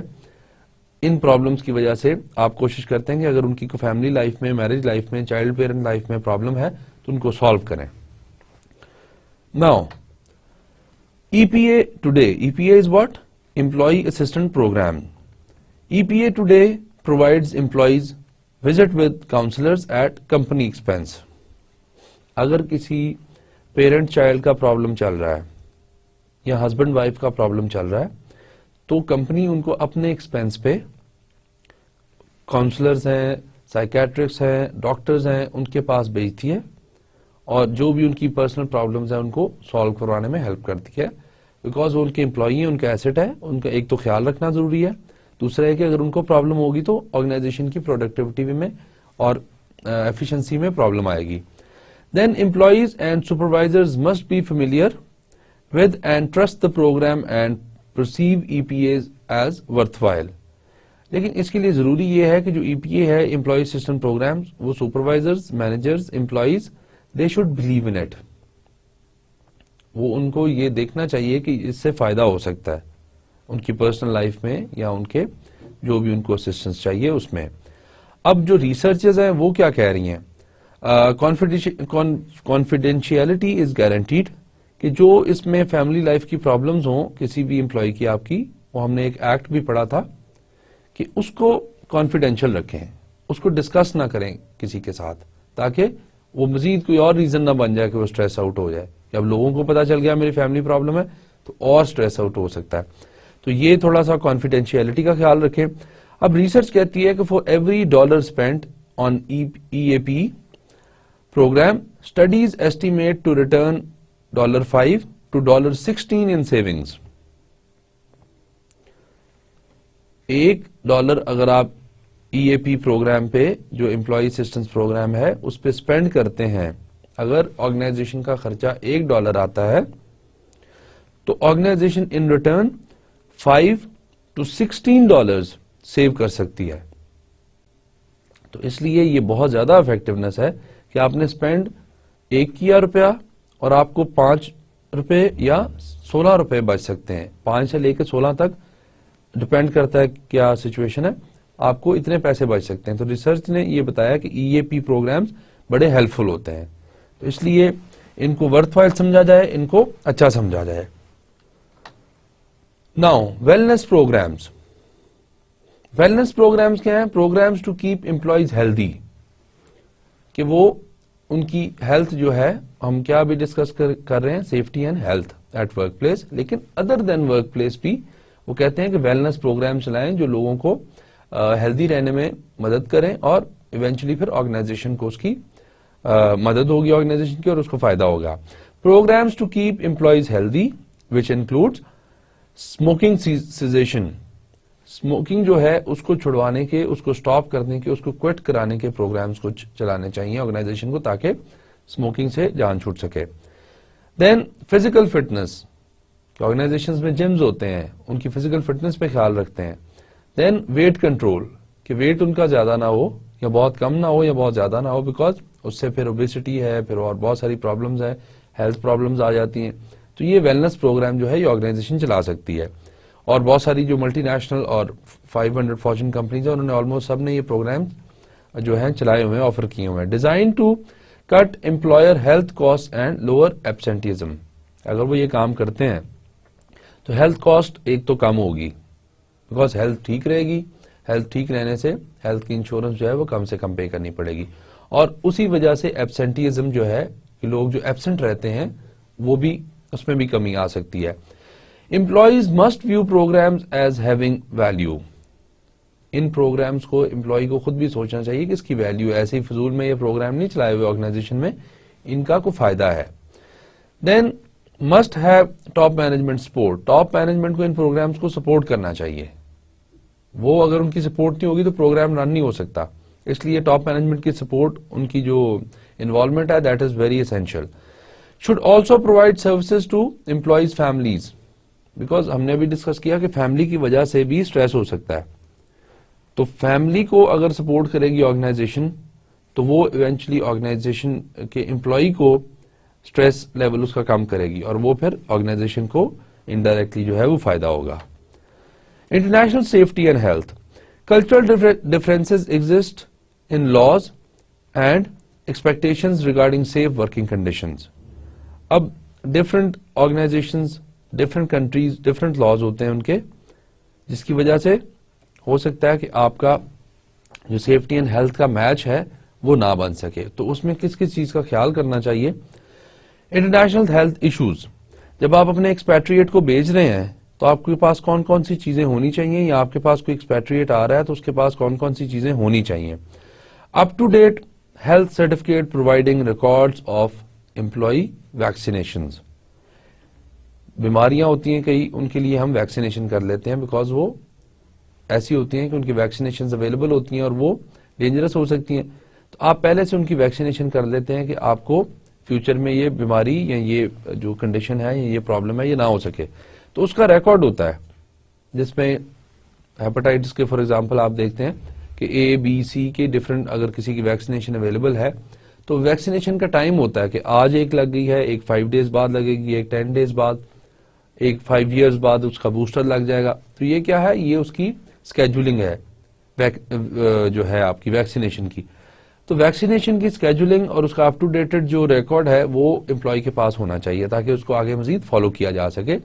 ان پرابلمس کی وجہ سے آپ کوشش کرتے ہیں کہ اگر ان کی فیملی لائف میں، میرج لائف میں، چائلڈ پیرنٹ لائف میں پرابلم ہے تو ان کو سالو کریں. Now EPA today. EPA is what? Employee Assistance Program. EPA today provides employees visit with counselors at company expense. اگر کسی پیرنٹ چائلڈ کا پرابلم چل رہا ہے یا ہسبینڈ وائف کا پرابلم چل رہا ہے تو کمپنی ان کو اپنے ایکسپینس پہ کاؤنسلرز ہیں، سائیکیٹرکس ہیں، ڈاکٹرز ہیں، ان کے پاس بھیجتی ہے اور جو بھی ان کی پرسنل پرابلمز ہیں ان کو سالو کروانے میں ہیلپ کرتی ہے، بیکاز وہ ان کے امپلائی ہیں، ان کا ایسٹ ہے، ان کا ایک تو خیال رکھنا ضروری ہے، دوسرا ہے کہ اگر ان کو پرابلم ہوگی تو آرگنائزیشن کی پروڈکٹیوٹی میں اور ایفیشنسی میں پرابلم آئے گی. Then employees and supervisors must be familiar with and trust the programme and perceive EPAs as worthwhile. لیکن اس کے لیے ضروری یہ ہے کہ جو EPA ہے، امپلائی اسسٹنٹ پروگرام، وہ supervisors, managers, employees they should believe in it. وہ ان کو یہ دیکھنا چاہیے کہ اس سے فائدہ ہو سکتا ہے ان کی پرسنل لائف میں یا ان کے جو بھی ان کو اسسٹنس چاہیے اس میں. اب جو ریسرچز ہیں وہ کیا کہہ رہی ہیں؟ کانفیڈینشیلٹی از گارنٹیڈ، کہ جو اس میں فیملی لائف کی پرابلمز ہوں کسی بھی امپلائی کی آپ کی، وہ ہم نے ایک ایکٹ بھی پڑھا تھا کہ اس کو کانفیڈینشیل رکھیں، اس کو ڈسکس نہ کریں کسی کے ساتھ، تاکہ وہ مزید کوئی اور ریزن نہ بن جائے کہ وہ اسٹریس آؤٹ ہو جائے کہ اب لوگوں کو پتا چل گیا میری فیملی پرابلم ہے تو اور اسٹریس آؤٹ ہو سکتا ہے. تو یہ تھوڑا سا کانفیڈینشیلٹی کا خیال رکھیں. اب ریسرچ کہتی ہے کہ for every dollar spend on EAP program, studies estimate to return $5 to $16 in savings. $1 اگر آپ EAP پروگرام پہ جو امپلائی اسسٹنس پروگرام ہے اس پہ اسپینڈ کرتے ہیں، اگر آرگنائزیشن کا خرچہ $1 آتا ہے تو organization in return $5 to $16 save کر سکتی ہے. تو اس لیے یہ بہت زیادہ افیکٹونیس ہے کہ آپ نے اسپینڈ کیا روپیہ اور آپ کو $5 یا $16 بچ سکتے ہیں. 5 سے لے کے 16 تک ڈپینڈ کرتا ہے کیا سچویشن ہے، آپ کو اتنے پیسے بچ سکتے ہیں. تو ریسرچ نے یہ بتایا کہ EAP پروگرامز بڑے ہیلپ فل ہوتے ہیں، تو اس لیے ان کو ورتھ وائل سمجھا جائے، ان کو اچھا سمجھا جائے. Now wellness programs. Wellness programs کیا ہیں؟ Programs to keep employees healthy, کہ وہ ان کی ہیلتھ جو ہے، ہم کیا بھی ڈسکس کر رہے ہیں، safety and health at work place, لیکن ادر دین ورک پلیس بھی وہ کہتے ہیں کہ ویلنس پروگرام چلائیں جو لوگوں کو ہیلدی رہنے میں مدد کریں اور ایونچولی پھر آرگنائزیشن کو اس کی مدد ہوگی آرگنائزیشن کی اور اس کو فائدہ ہوگا. Programmes to keep employees healthy which includes smoking cessation. Smoking جو ہے اس کو چھڑوانے کے، اس کو سٹاپ کرنے کے، اس کو کوئٹ کرانے کے پروگرامز کو چلانے چاہیے آرگنائزیشن کو تاکہ اسموکنگ سے جان چھوٹ سکے. دین فزیکل فٹنس، آرگنائزیشنز میں جمز ہوتے ہیں، ان کی فزیکل فٹنس پہ خیال رکھتے ہیں. دین ویٹ کنٹرول، کہ ویٹ ان کا زیادہ نہ ہو یا بہت کم نہ ہو یا بہت زیادہ نہ ہو، بیکاز اس سے پھر اوبیسٹی ہے، پھر اور بہت ساری پرابلمز ہیں، ہیلتھ پرابلمز آ جاتی ہیں. تو یہ ویلنس پروگرام جو ہے یہ آرگنائزیشن چلا سکتی ہے. اور بہت ساری جو ملٹی نیشنل اور 500 فارچون کمپنیز ہیں انہوں نے آلموسٹ سب نے یہ پروگرام جو ہیں چلائے ہوئے ہیں، آفر کیے ہوئے ہیں. Design to cut employer health cost and lower absenteeism. اگر وہ یہ کام کرتے ہیں تو ہیلتھ کاسٹ ایک تو کم ہوگی، بیکاز ہیلتھ ٹھیک رہے گی، ہیلتھ ٹھیک رہنے سے ہیلتھ کی انشورنس جو ہے وہ کم سے کم پے کرنی پڑے گی. اور اسی وجہ سے ایبسینٹیزم جو ہے کہ لوگ جو ایبسنٹ رہتے ہیں وہ بھی اس میں بھی کمی آ سکتی ہے. Employees must view programs as having value. ان پروگرامز کو امپلائی کو خود بھی سوچنا چاہیے کہ اس کی ویلیو, ایسے ہی فضول میں یہ پروگرام نہیں چلائے ہوئے آرگنائزیشن میں, ان کا کوئی فائدہ ہے. Then must have top management support. Top management کو ان پروگرامز کو سپورٹ کرنا چاہیے. وہ اگر ان کی سپورٹ نہیں ہوگی تو پروگرام رن نہیں ہو سکتا. اس لیے ٹاپ مینجمنٹ کی سپورٹ, ان کی جو انوالومنٹ ہے, that is very essential. Should also provide services to employees families, because ہم نے ابھی ڈسکس کیا کہ فیملی کی وجہ سے بھی اسٹریس ہو سکتا ہے. تو فیملی کو اگر سپورٹ کرے گی آرگنائزیشن تو وہ ایونچولی آرگنائزیشن کے امپلائی کو اسٹریس لیول اس کا کم کرے گی, اور وہ پھر آرگنائزیشن کو انڈائریکٹلی جو ہے وہ فائدہ ہوگا. International safety and health. Cultural differences exist in laws and expectations regarding safe working conditions. اب different organizations, different countries, different laws ہوتے ہیں ان کے, جس کی وجہ سے ہو سکتا ہے کہ آپ کا جو سیفٹی اینڈ ہیلتھ کا میچ ہے وہ نہ بن سکے. تو اس میں کس کس چیز کا خیال کرنا چاہیے. International health issues. جب آپ اپنے ایکسپیٹریٹ کو بھیج رہے ہیں تو آپ کے پاس کون کون سی چیزیں ہونی چاہیے, یا آپ کے پاس کوئی ایکسپیٹریٹ آ رہا ہے تو اس کے پاس کون کون سی چیزیں ہونی چاہیے. Up to date health certificate providing records of employee vaccinations. بیماریاں ہوتی ہیں کئی, ان کے لیے ہم ویکسینیشن کر لیتے ہیں بیکاز وہ ایسی ہوتی ہیں کہ ان کی ویکسینیشن اویلیبل ہوتی ہیں اور وہ ڈینجرس ہو سکتی ہیں. تو آپ پہلے سے ان کی ویکسینیشن کر لیتے ہیں کہ آپ کو فیوچر میں یہ بیماری یا یہ جو کنڈیشن ہے یا یہ پرابلم ہے یہ نہ ہو سکے. تو اس کا ریکارڈ ہوتا ہے جس میں ہیپاٹائٹس کے فار ایگزامپل آپ دیکھتے ہیں کہ اے بی سی کے ڈفرنٹ, اگر کسی کی ویکسینیشن اویلیبل ہے تو ویکسینیشن کا ٹائم ہوتا ہے کہ آج ایک لگ گئی ہے, ایک 5 days بعد لگے گی, ایک 10 days بعد, ایک 5 years بعد اس کا بوسٹر لگ جائے گا. تو یہ کیا ہے, یہ اس کی اسکیجولنگ ہے جو ہے آپ کی ویکسینیشن کی. تو ویکسینیشن کی اسکیجولنگ اور اس کا اپ ٹو ڈیٹڈ جو ریکارڈ ہے وہ امپلائی کے پاس ہونا چاہیے تاکہ اس کو آگے مزید فالو کیا جا سکے.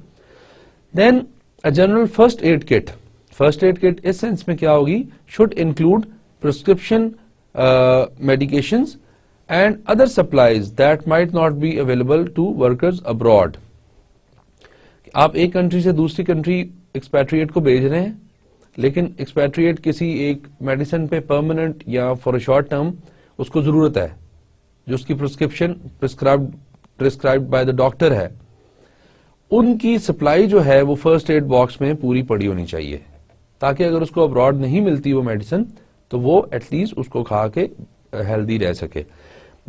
Then a general first aid kit. First aid kit اس سینس میں کیا ہوگی, should include prescription medications and other supplies that might not be available to workers abroad. آپ ایک کنٹری سے دوسری کنٹری ایکسپیٹریٹ کو بھیج رہے ہیں, لیکن ایکسپیٹریٹ کسی ایک میڈیسن پہ پرماننٹ یا فار اے شارٹ ٹرم اس کو ضرورت ہے, جو اس کی prescription prescribed by the doctor ہے, ان کی سپلائی جو ہے وہ فرسٹ ایڈ باکس میں پوری پڑی ہونی چاہیے تاکہ اگر اس کو ابراڈ نہیں ملتی وہ میڈیسن تو وہ ایٹ لیسٹ اس کو کھا کے ہیلدی رہ سکے.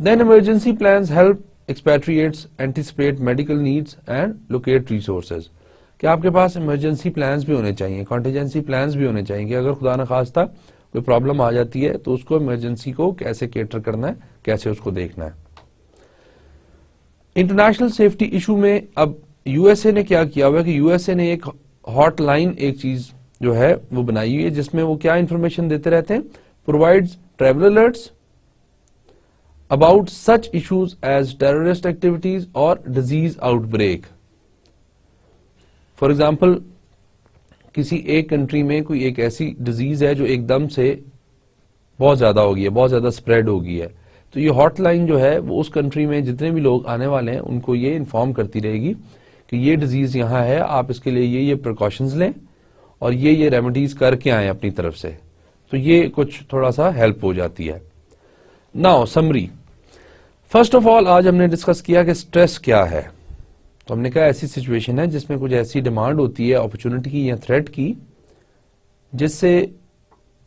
Then emergency plans help expatriates anticipate medical needs and locate resources. کہ آپ کے پاس ایمرجنسی پلانز بھی ہونے چاہیے, کانٹیجنسی پلانز بھی ہونے چاہیے کہ اگر خدا نخواستہ کوئی پرابلم آ جاتی ہے تو اس کو ایمرجنسی کو کیسے کیٹر کرنا ہے, کیسے اس کو دیکھنا ہے. انٹرنیشنل سیفٹی ایشو میں اب یو ایس اے نے کیا کیا ہوا ہے کہ یو ایس اے نے ایک ہاٹ لائن ایک چیز جو ہے وہ بنائی ہوئی ہے جس میں وہ کیا انفارمیشن دیتے رہتے ہیں, provides travel alerts about such issues as terrorist activities اور disease outbreak. For example کسی ایک کنٹری میں کوئی ایک ایسی ڈیزیز ہے جو ایک دم سے بہت زیادہ ہو گئی ہے, بہت زیادہ اسپریڈ ہو گئی ہے, تو یہ ہاٹ لائن جو ہے وہ اس کنٹری میں جتنے بھی لوگ آنے والے ہیں ان کو یہ انفارم کرتی رہے گی کہ یہ ڈیزیز یہاں ہے, آپ اس کے لیے یہ پریکاشنز لیں اور یہ ریمیڈیز کر کے آئیں اپنی طرف سے. تو یہ کچھ تھوڑا سا ہیلپ ہو جاتی ہے. Now summary. فرسٹ آف آل آج ہم نے ڈسکس کیا کہ اسٹریس کیا ہے. تو ہم نے کہا ایسی سچویشن ہے جس میں کچھ ایسی ڈیمانڈ ہوتی ہے اپرچونٹی کی یا تھریٹ کی جس سے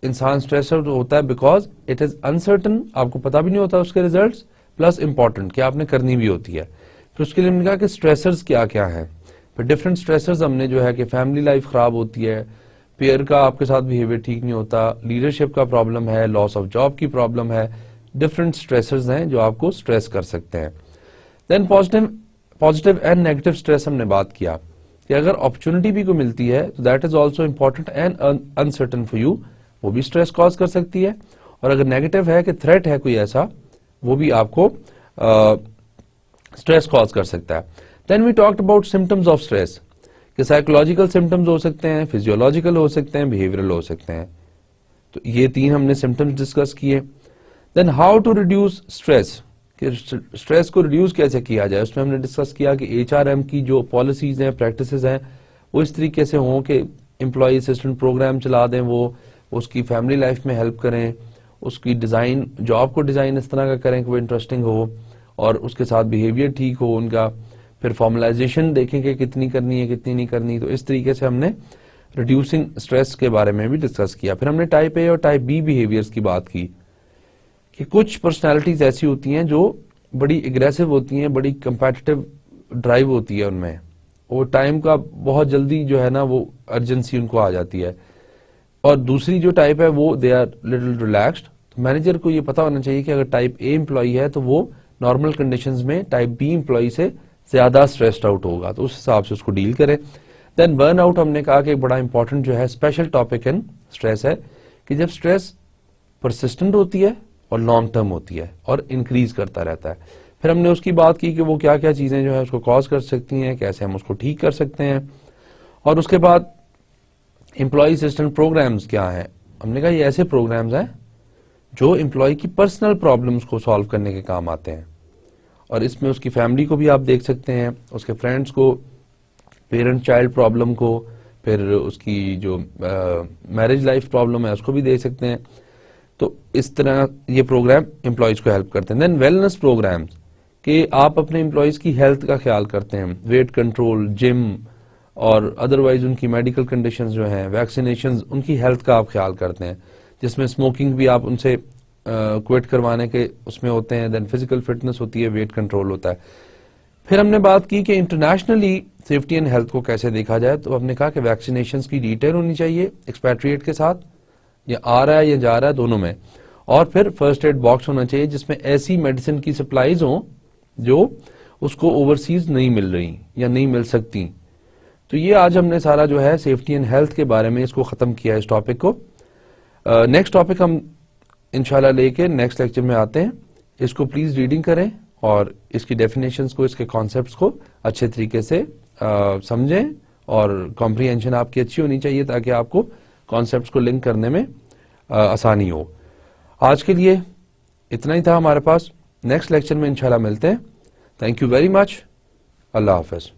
انسان اسٹریس ہوتا ہے بیکاز اٹ از انسرٹن, آپ کو پتا بھی نہیں ہوتا اس کے ریزلٹس, پلس امپورٹنٹ کہ آپ نے کرنی بھی ہوتی ہے. پھر اس کے لیے ہم نے کہا کہ اسٹریسرز کیا کیا ہیں. پھر ڈفرنٹ اسٹریسرز ہم نے جو ہے کہ فیملی لائف خراب ہوتی ہے, پیئر کا آپ کے ساتھ بہیویئر ٹھیک نہیں ہوتا, لیڈرشپ کا پرابلم ہے, لاس آف جاب کی پرابلم ہے, ڈفرنٹ اسٹریسرز ہیں جو آپ کو اسٹریس کر سکتے ہیں. دین پازیٹیو اینڈ نیگیٹو اسٹریس ہم نے بات کیا کہ اگر اپرچونٹی بھی کو ملتی ہے تو that is also important and uncertain for you, وہ بھی اسٹریس کاز کر سکتی ہے. اور اگر نیگیٹو ہے کہ تھریٹ ہے کوئی ایسا, وہ بھی آپ کو اسٹریس کاز کر سکتا ہے. Then we talked about symptoms of stress کہ سائیکولوجیکل سمٹمز ہو سکتے ہیں, فزیولوجیکل ہو سکتے ہیں, بہیویئرل ہو سکتے ہیں. تو یہ 3 ہم نے سمپٹمز ڈسکس کیے. Then how to reduce stress, کہ اسٹریس کو ریڈیوس کیسے کیا جائے. اس میں ہم نے ڈسکس کیا کہ HRM کی جو پالیسیز ہیں, پریکٹسز ہیں, وہ اس طریقے سے ہوں کہ امپلائی اسسٹنٹ پروگرام چلا دیں, وہ اس کی فیملی لائف میں ہیلپ کریں, اس کی ڈیزائن, جاب کو ڈیزائن اس طرح کا کریں کہ وہ انٹرسٹنگ ہو اور اس کے ساتھ بیہیویئر ٹھیک ہو ان کا. پھر فارملائزیشن دیکھیں کہ کتنی کرنی ہے کتنی نہیں کرنی. تو اس طریقے سے ہم نے ریڈیوسنگ اسٹریس کے بارے میں بھی ڈسکس کیا. پھر ہم نے ٹائپ اے اور ٹائپ بی بیہیویئرس کی بات کی کہ کچھ پرسنالٹیز ایسی ہوتی ہیں جو بڑی اگریسو ہوتی ہیں, بڑی کمپیٹیٹو ڈرائیو ہوتی ہے ان میں, وہ ٹائم کا بہت جلدی جو ہے نا وہ ارجنسی ان کو آ جاتی ہے. اور دوسری جو ٹائپ ہے وہ they are little relaxed. Manager کو یہ پتا ہونا چاہیے کہ اگر ٹائپ اے امپلائی ہے تو وہ نارمل کنڈیشنز میں ٹائپ بی امپلائی سے زیادہ اسٹریسڈ آؤٹ ہوگا, تو اس حساب سے اس کو ڈیل کرے. دین برن آؤٹ ہم نے کہا کہ بڑا امپورٹنٹ جو ہے اسپیشل ٹاپک ان اسٹریس ہے کہ جب اسٹریس پرسسٹنٹ ہوتی ہے اور لانگ ٹرم ہوتی ہے اور انکریز کرتا رہتا ہے. پھر ہم نے اس کی بات کی کہ وہ کیا کیا چیزیں جو ہے اس کو کاز کر سکتی ہیں, کیسے ہم اس کو ٹھیک کر سکتے ہیں. اور اس کے بعد امپلائی اسسٹنٹ پروگرامز کیا ہیں. ہم نے کہا یہ ایسے پروگرامز ہیں جو امپلائی کی پرسنل پرابلمز کو سالو کرنے کے کام آتے ہیں, اور اس میں اس کی فیملی کو بھی آپ دیکھ سکتے ہیں, اس کے فرینڈس کو, پیرنٹ چائلڈ پرابلم کو, پھر اس کی جو میرج لائف پرابلم ہے اس کو بھی دیکھ سکتے ہیں. تو اس طرح یہ پروگرام امپلائیز کو ہیلپ کرتے ہیں. دین ویلنس پروگرامز کہ آپ اپنے امپلائیز کی ہیلتھ کا خیال کرتے ہیں, ویٹ کنٹرول, جم اور ادروائز ان کی میڈیکل کنڈیشنز جو ہیں, ویکسینیشنز, ان کی ہیلتھ کا آپ خیال کرتے ہیں, جس میں اسموکنگ بھی آپ ان سے کوئٹ کروانے کے اس میں ہوتے ہیں. دین فزیکل فٹنس ہوتی ہے, ویٹ کنٹرول ہوتا ہے. پھر ہم نے بات کی کہ انٹرنیشنلی سیفٹی اینڈ ہیلتھ کو کیسے دیکھا جائے. تو ہم نے کہا کہ ویکسینیشنز کی ڈیٹیل ہونی چاہیے ایکسپیٹریٹ کے ساتھ, یا آ رہا ہے یا جا رہا ہے دونوں میں. اور پھر فرسٹ ایڈ باکس ہونا چاہیے جس میں ایسی میڈیسن کی سپلائیز ہوں جو اس کو اوورسیز نہیں مل رہی یا نہیں مل سکتی. تو یہ آج ہم نے سارا جو ہے سیفٹی اینڈ ہیلتھ کے بارے میں اس کو ختم کیا ہے اس ٹاپک کو. نیکسٹ ٹاپک ہم انشاءاللہ لے کے نیکسٹ لیکچر میں آتے ہیں. اس کو پلیز ریڈنگ کریں اور اس کی ڈیفینیشنز کو, اس کے کانسیپٹس کو اچھے طریقے سے سمجھیں, اور کمپریہنشن آپ کی اچھی ہونی چاہیے تاکہ آپ کو کانسیپٹس کو لنک کرنے میں آسانی ہو. آج کے لیے اتنا ہی تھا ہمارے پاس. نیکسٹ لیکچر میں انشاءاللہ ملتے ہیں. Thank you very much. اللہ حافظ.